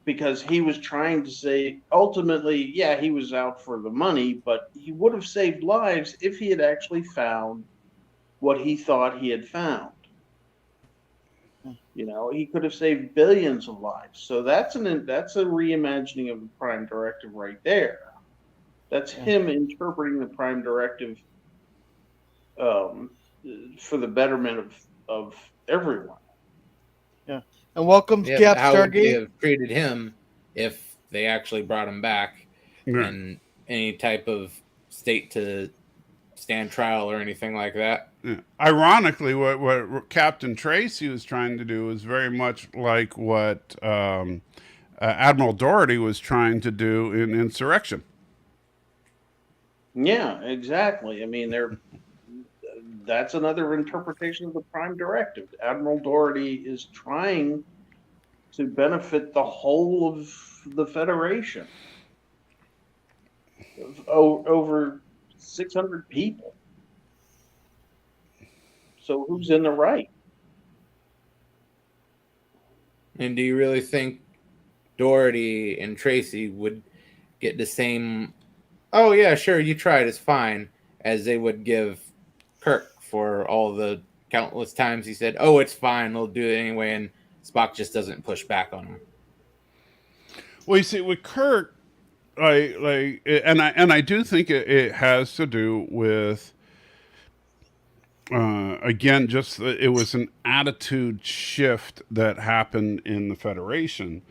because he was trying to say ultimately, yeah, he was out for the money, but he would have saved lives if he had actually found what he thought he had found. He could have saved billions of lives. So that's a reimagining of the Prime Directive right there. That's Yeah. him interpreting the Prime Directive um, for the betterment of everyone. Yeah. And welcome to Yeah, but Cap how would they Stargate. have treated him if they actually brought him back Yeah. in any type of state to stand trial or anything like that. Yeah. Ironically, what Captain Tracy was trying to do is very much like what Admiral Doherty was trying to do in Insurrection. Yeah, exactly. I mean, that's another interpretation of the Prime Directive. Admiral Doherty is trying to benefit the whole of the Federation of over 600 people. So who's in the right? And do you really think Doherty and Tracy would get the same, oh, yeah, sure, you tried, it's fine, as they would give Kirk for all the countless times he said, oh, it's fine, they'll do it anyway, and Spock just doesn't push back on him? Well, you see, with Kirk, and I do think it has to do with again, just it was an attitude shift that happened in the Federation.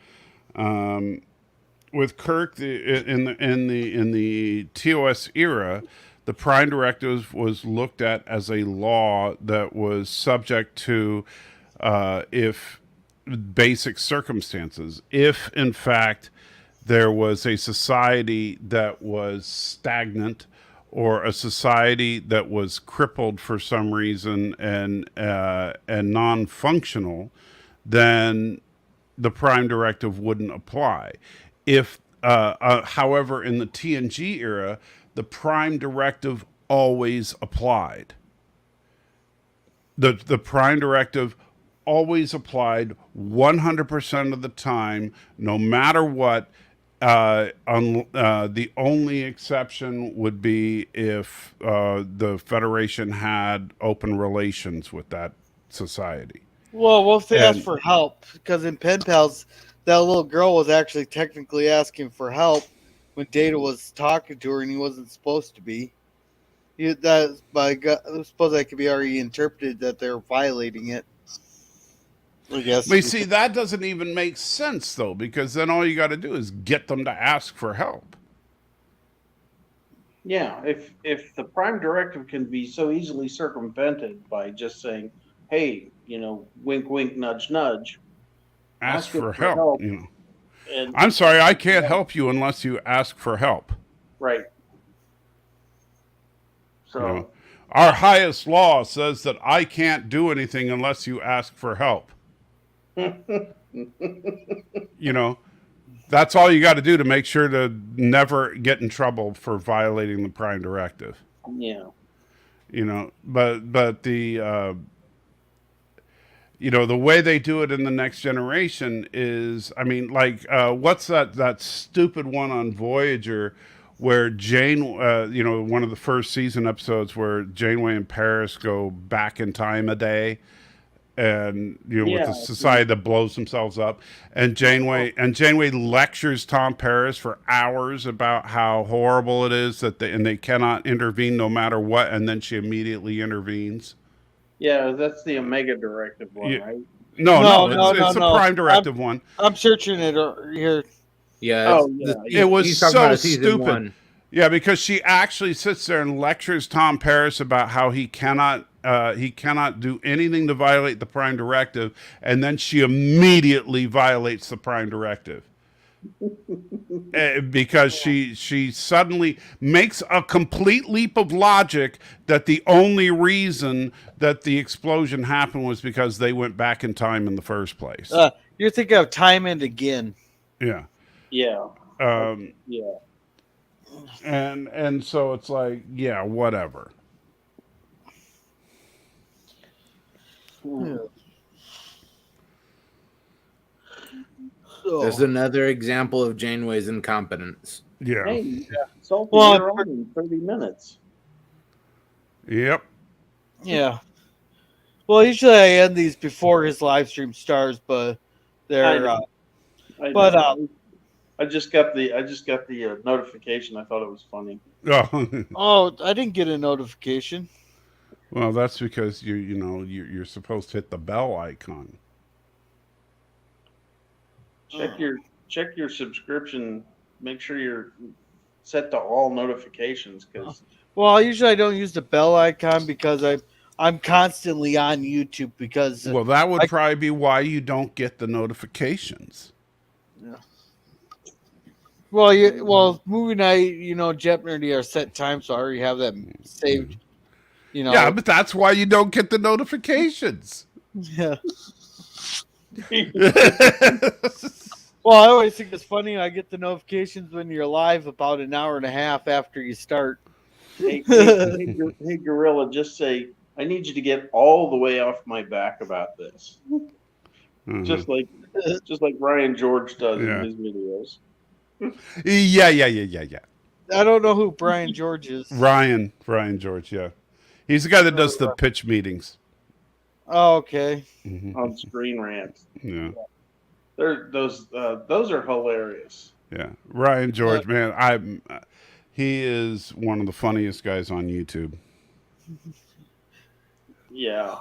With Kirk, in the TOS era, the Prime Directive was looked at as a law that was subject to if basic circumstances. If in fact there was a society that was stagnant or a society that was crippled for some reason and non-functional, then the Prime Directive wouldn't apply. If, however, in the TNG era, the Prime Directive always applied. The Prime Directive always applied 100% of the time, no matter what. The only exception would be if the Federation had open relations with that society. Well, what if they asked And for help? Because in Pen Pals, that little girl was actually technically asking for help when Data was talking to her, and he wasn't supposed to be. That by God, I suppose that could be already interpreted that they're violating it. I but guess. you see, that doesn't even make sense though, because then all you got to do is get them to ask for help. Yeah, if the Prime Directive can be so easily circumvented by just saying, "Hey, wink, wink, nudge, nudge," Ask ask it for for help. help, You know, and I'm sorry, I can't help you unless you ask for help. right. You know, So our highest law says that I can't do anything unless you ask for help. You know, that's all you got to do to make sure to never get in trouble for violating the Prime Directive. yeah, You know, but the way they do it in the Next Generation is, I mean, like, what's that stupid one on Voyager where Jane, one of the first season episodes where Janeway and Paris go back in time a day, and with yeah, the society that blows themselves up, and Janeway lectures Tom Paris for hours about how horrible it is that they cannot intervene no matter what, and then she immediately intervenes. yeah. That's the Omega Directive one, Yeah, right? no, No, no, no, no, it's the no. Prime Directive one. I'm searching it here. Yeah, Oh yeah, It was he's talking about so a season stupid. one. Yeah, because she actually sits there and lectures Tom Paris about how he cannot do anything to violate the Prime Directive, and then she immediately violates the Prime Directive. Because she suddenly makes a complete leap of logic that the only reason that the explosion happened was because they went back in time in the first place. You're thinking of Time and Again. Yeah. yeah, Um, yeah. and so it's like, yeah, whatever. Yeah. There's So, another example of Janeway's incompetence. Yeah. Hey, you got salty well, later on in 30 minutes. Yep. yeah. Well, usually I end these before his live stream starts, but I they're. know, I But know. I just got the notification. I thought it was funny. Oh, I didn't get a notification. well, that's because you're supposed to hit the bell icon. Check your check your subscription. Make sure you're set to all notifications because Well, usually I don't use the bell icon because I'm constantly on YouTube because Well, that would I probably be why you don't get the notifications. movie night, Jet Nerdy are set times, so I already have that saved. You Yeah, know, but that's why you don't get the notifications. yeah. Well, I always think it's funny. I get the notifications when you're live about an hour and a half after you start. hey, Gorilla, just say I need you to get all the way off my back about this, Mhm. just like Ryan George does in Yeah. his videos. Yeah. I don't know who Brian George is. Ryan George, yeah. He's the guy that does the Or, pitch meetings. Oh, okay. on Screen Rant. Yeah. Those are hilarious. Yeah. Ryan Uh, George, man, he is one of the funniest guys on YouTube. Yeah,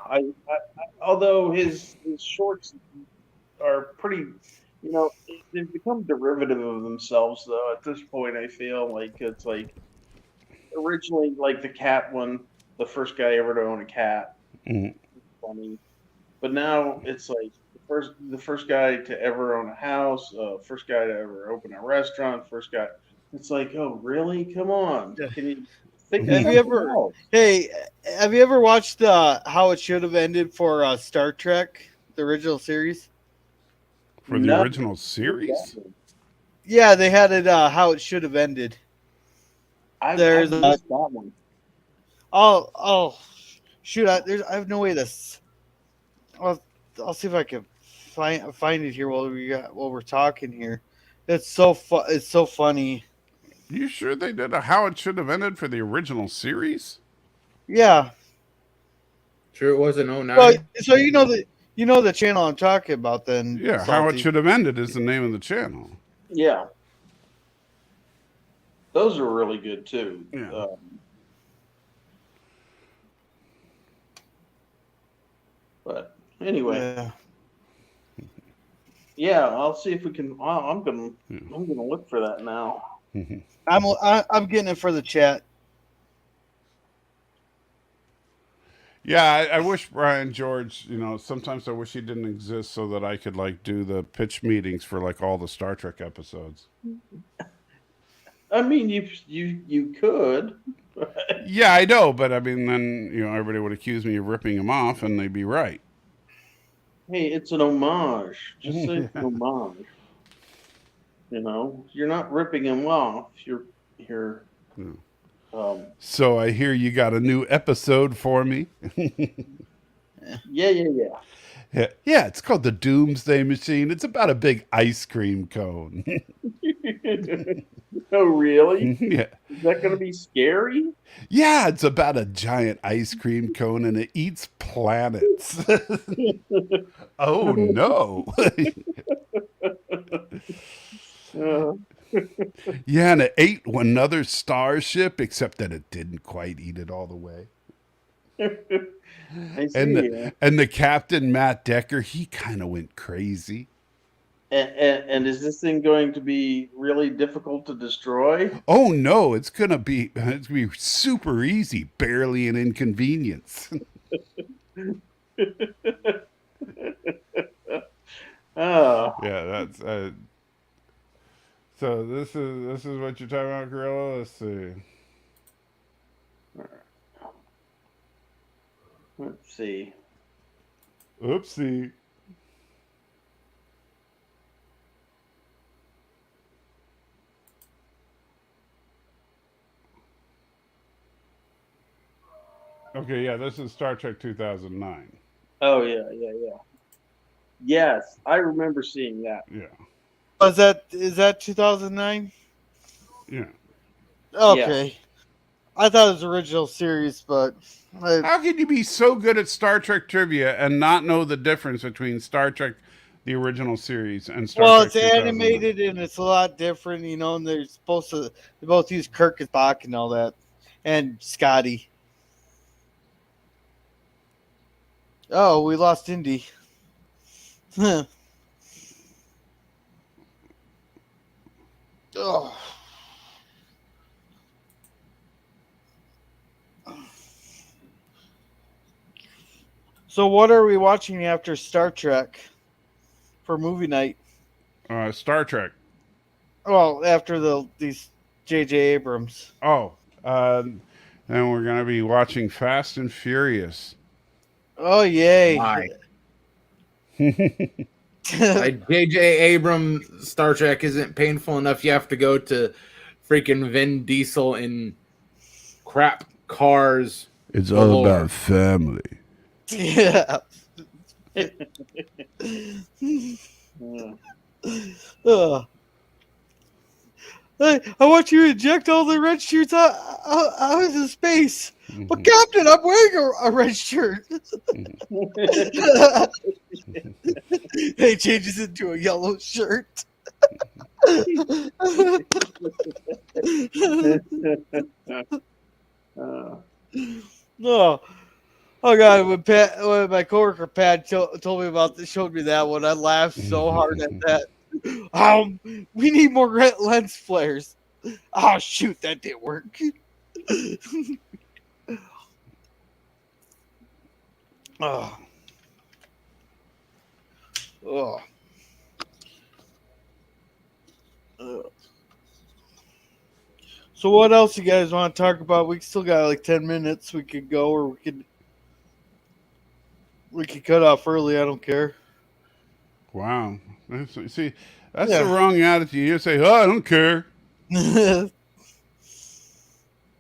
although his shorts are pretty, they've become derivative of themselves though. At this point, I feel like it's like originally like the cat one, the first guy ever to own a cat, Mhm. funny, but now it's like the first guy to ever own a house, first guy to ever open a restaurant, first guy. It's like, oh really? Come on, can you think of have you something ever? else? Hey, have you ever watched How It Should Have Ended for Star Trek, the original series? For the No, original what's that series? one? Yeah, they had it. How It Should Have Ended. I've There's missed that one. oh shoot! I have no way to. I'll I'll see if I can find it here while we're talking here. It's so funny. You sure they did a How It Should Have Ended for the original series? Yeah. Sure, it wasn't Well, 09? so you know the channel I'm talking about then, Yeah, How It Salty. Should Have Ended is the name of the channel. Yeah, those are really good too. Yeah. But anyway, Yeah. yeah, I'll see if we can. Yeah. I'm gonna look for that now. I'm getting it for the chat. Yeah, I wish Brian George, sometimes I wish he didn't exist so that I could like do the pitch meetings for like all the Star Trek episodes. I mean, you could. Yeah, I know, but I mean then, everybody would accuse me of ripping him off and they'd be right. Hey, it's an homage. Just say it's an Yeah. homage. You're not ripping him off. You're Yeah. um So I hear you got a new episode for me. yeah. Yeah, it's called the Doomsday Machine. It's about a big ice cream cone. Oh really? Yeah. Is that gonna be scary? Yeah, it's about a giant ice cream cone and it eats planets. Oh no. Uh, Yeah, and it ate another starship, except that it didn't quite eat it all the way. I And see. the captain Matt Decker, he kind of went crazy. And is this thing going to be really difficult to destroy? Oh no, it's gonna be super easy, barely an inconvenience. Oh, Yeah, that's so this is what you're talking about, Gorilla. Let's see. let's see. Oopsie. Okay, yeah, this is Star Trek 2009. Oh yeah. Yes, I remember seeing that. Yeah, Is that 2009? yeah. Yeah. Okay. I thought it was original series, but How can you be so good at Star Trek trivia and not know the difference between Star Trek, the original series, and Star well, Trek it's 2009? animated and it's a lot different, and they're supposed to they both use Kirk as Spock and all that, and Scotty. Oh, we lost Indy. Oh. So, what are we watching after Star Trek for movie night? Star Trek. Well, after these J.J. Abrams. Oh, uh, then we're gonna be watching Fast and Furious. Oh, yay. Why? Like J.J. Abrams Star Trek isn't painful enough. You have to go to freaking Vin Diesel in crap cars It's all galore. about family. Yeah. Yeah. Ugh. Hey, I want you to inject all the red shirts out into space. But Captain, I'm wearing a red shirt. He changes into a yellow shirt. Uh, No. Oh god, when my coworker Pat told me about this, showed me that one, I laughed so hard at that. We need more lens flares. Oh shoot, that didn't work. Oh, oh. So what else you guys want to talk about? We still got like 10 minutes. We could go, or we could cut off early. I don't care. Wow. See, that's the Yeah. wrong attitude. You say, "Oh, I don't care."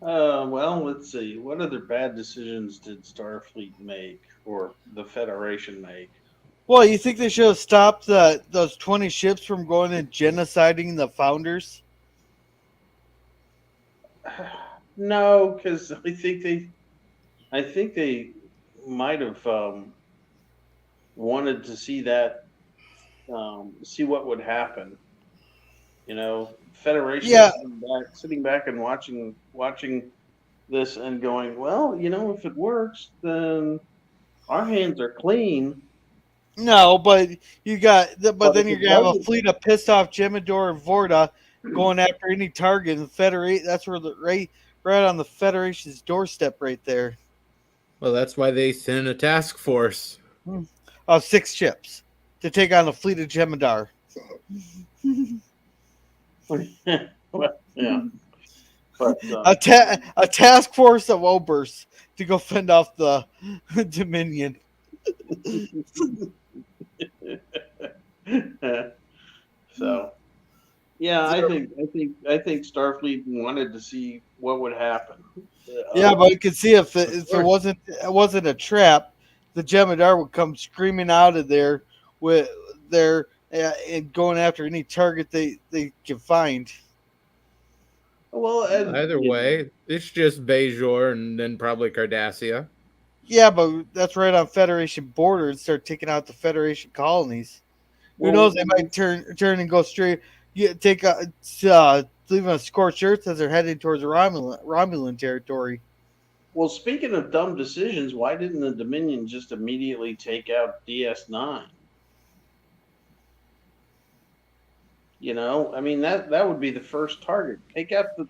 well, let's see. What other bad decisions did Starfleet make or the Federation make? Well, you think they should have stopped those 20 ships from going and genociding the founders? No, because I think they might have wanted to see that, see what would happen. You know, Federation Yeah. sitting back and watching this and going, well, if it works, then our hands are clean. No, but but But then if you're it gonna have a doesn't, fleet of pissed off Gemidor and Vorta going after any target. And Federate, that's where right on the Federation's doorstep, right there. Well, that's why they sent a task force. Of 6 ships to take on a fleet of Gemidar. well, yeah. But A task force of Obers to go fend off the Dominion. so yeah, I think Starfleet wanted to see what would happen. Yeah, but you can see Of if course. it wasn't a trap, the Jem'Hadar would come screaming out of there with their and going after any target they can find. Well, Well, either way, it's just Bajor and then probably Cardassia. Yeah, but that's right on Federation border and start taking out the Federation colonies. Who knows? well, They might turn and go straight. Take leaving a scorched earth as they're heading towards Romulan territory. well. Speaking of dumb decisions, why didn't the Dominion just immediately take out DS9? I mean that would be the first target. Take out the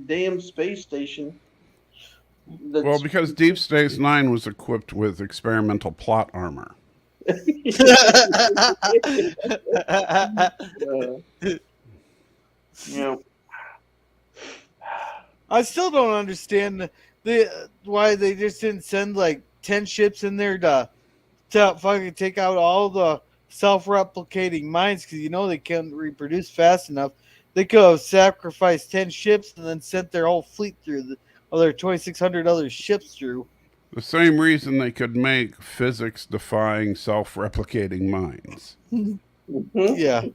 damn space station. Well, That's because Deep Space Nine was equipped with experimental plot armor. uh, you know, I still don't understand why they just didn't send like 10 ships in there to fucking take out all the self-replicating mines because they can't reproduce fast enough. They could have sacrificed 10 ships and then sent their whole fleet through their 2,600 other ships through. The same reason they could make physics defying self replicating minds. mhm. Yeah.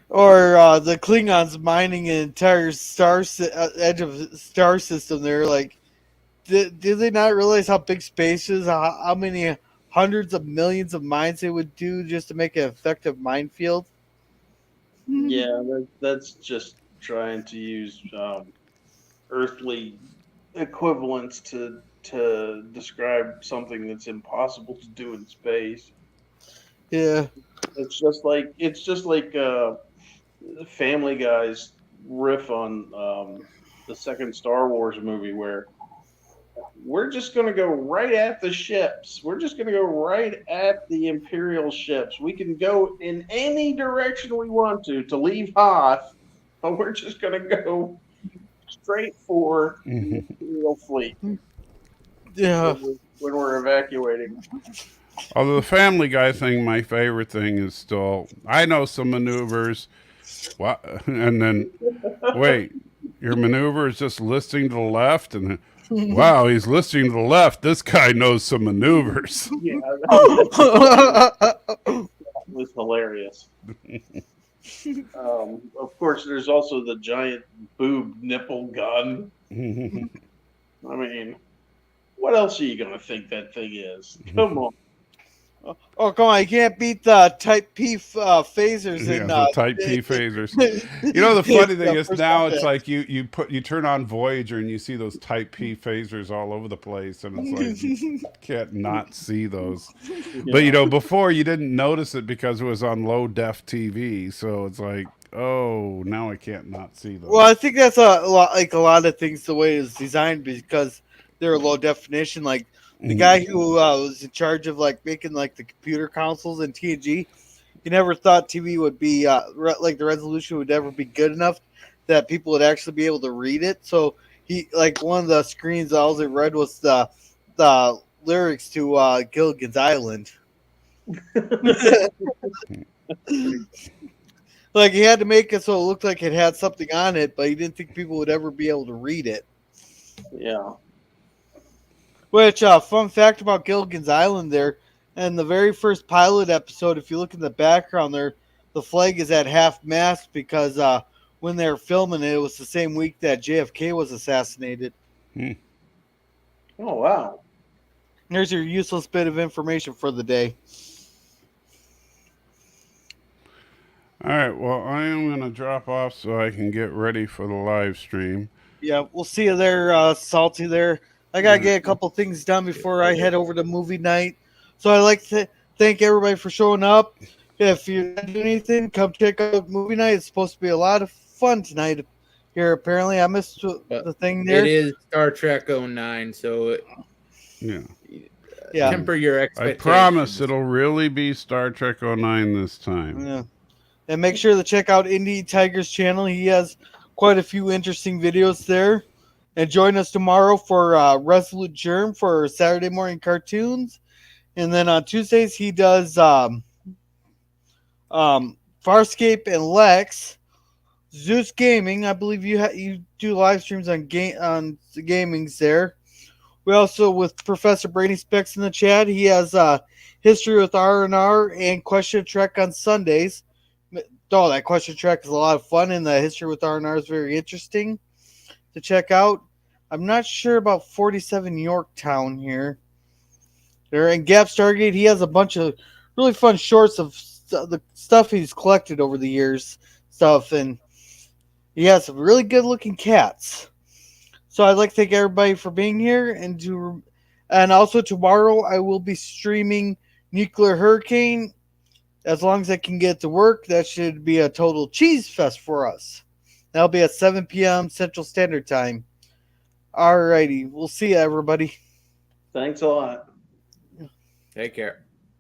Or the Klingons mining an entire edge of star system. They're like, do they not realize how big space is? How many hundreds of millions of mines they would do just to make an effective minefield? Yeah, that's just trying to use earthly equivalents to to describe something that's impossible to do in space. Yeah. It's just like Family Guy's riff on the second Star Wars movie, where we're just going to go right at the ships. We're just going to go right at the Imperial ships. We can go in any direction we want to leave Hoth, but we're just going to go straight for the Imperial fleet Yeah. when we're evacuating. Although the Family Guy thing, my favorite thing is still, I know some maneuvers. What? And then, wait, your maneuver is just listing to the left? And then, wow, he's listing to the left. This guy knows some maneuvers. Yeah, that was hilarious. Of course, there's also the giant boob nipple gun. I mean, what else are you going to think that thing is? Come on. Oh, come on. You can't beat the Type P phasers Yeah, in the Type P phasers. You know, the funny thing is first now it's contact. like you turn on Voyager and you see those Type P phasers all over the place, and it's like you can't not see those. But Yeah. before you didn't notice it because it was on low def TV, so it's like, oh, now I can't not see Well, I those. think that's a lot, like a lot of things the way it's designed because they're low definition. Like the guy who was in charge of like making like the computer consoles in TNG, he never thought TV would be like the resolution would ever be good enough that people would actually be able to read it. So he like one of the screens all it read was the lyrics to Gilligan's Island. Like he had to make it so it looked like it had something on it, but he didn't think people would ever be able to read it. Yeah. Which fun fact about Gilligan's Island there, and the very first pilot episode, if you look in the background there, the flag is at half mast because when they were filming it, it was the same week that JFK was assassinated. Oh, wow. There's your useless bit of information for the day. All right, well, I am going to drop off so I can get ready for the live stream. Yeah, we'll see you there, Salty. There, I gotta get a couple things done before I head over to movie night. So I'd like to thank everybody for showing up. If you're not doing anything, come check out movie night. It's supposed to be a lot of fun tonight. Here, apparently, I missed But the thing it there. is Star Trek '09, so Yeah. Yeah, temper your I expectations. promise it'll really be Star Trek '09 this time. yeah. And make sure to check out Indie Tiger's channel. He has quite a few interesting videos there. And join us tomorrow for Resolute Germ for Saturday morning cartoons. And then on Tuesdays he does Farscape and Lex. Zeus Gaming, I believe you do live streams on the gamings there. We also with Professor Brady Specs in the chat. He has History with R and Question Trek on Sundays. Oh, that Question Trek is a lot of fun, and the History with R is very interesting to check out. I'm not sure about 47 Yorktown here. There and Gap Stargate, he has a bunch of really fun shorts of the stuff he's collected over the years, and he has some really good looking cats. So I'd like to thank everybody for being here, and also tomorrow I will be streaming Nuclear Hurricane. As long as I can get to work, that should be a total cheese fest for us. That'll be at 7 p.m. Central Standard Time. Alrighty, we'll see you, everybody. Thanks a lot. Take care.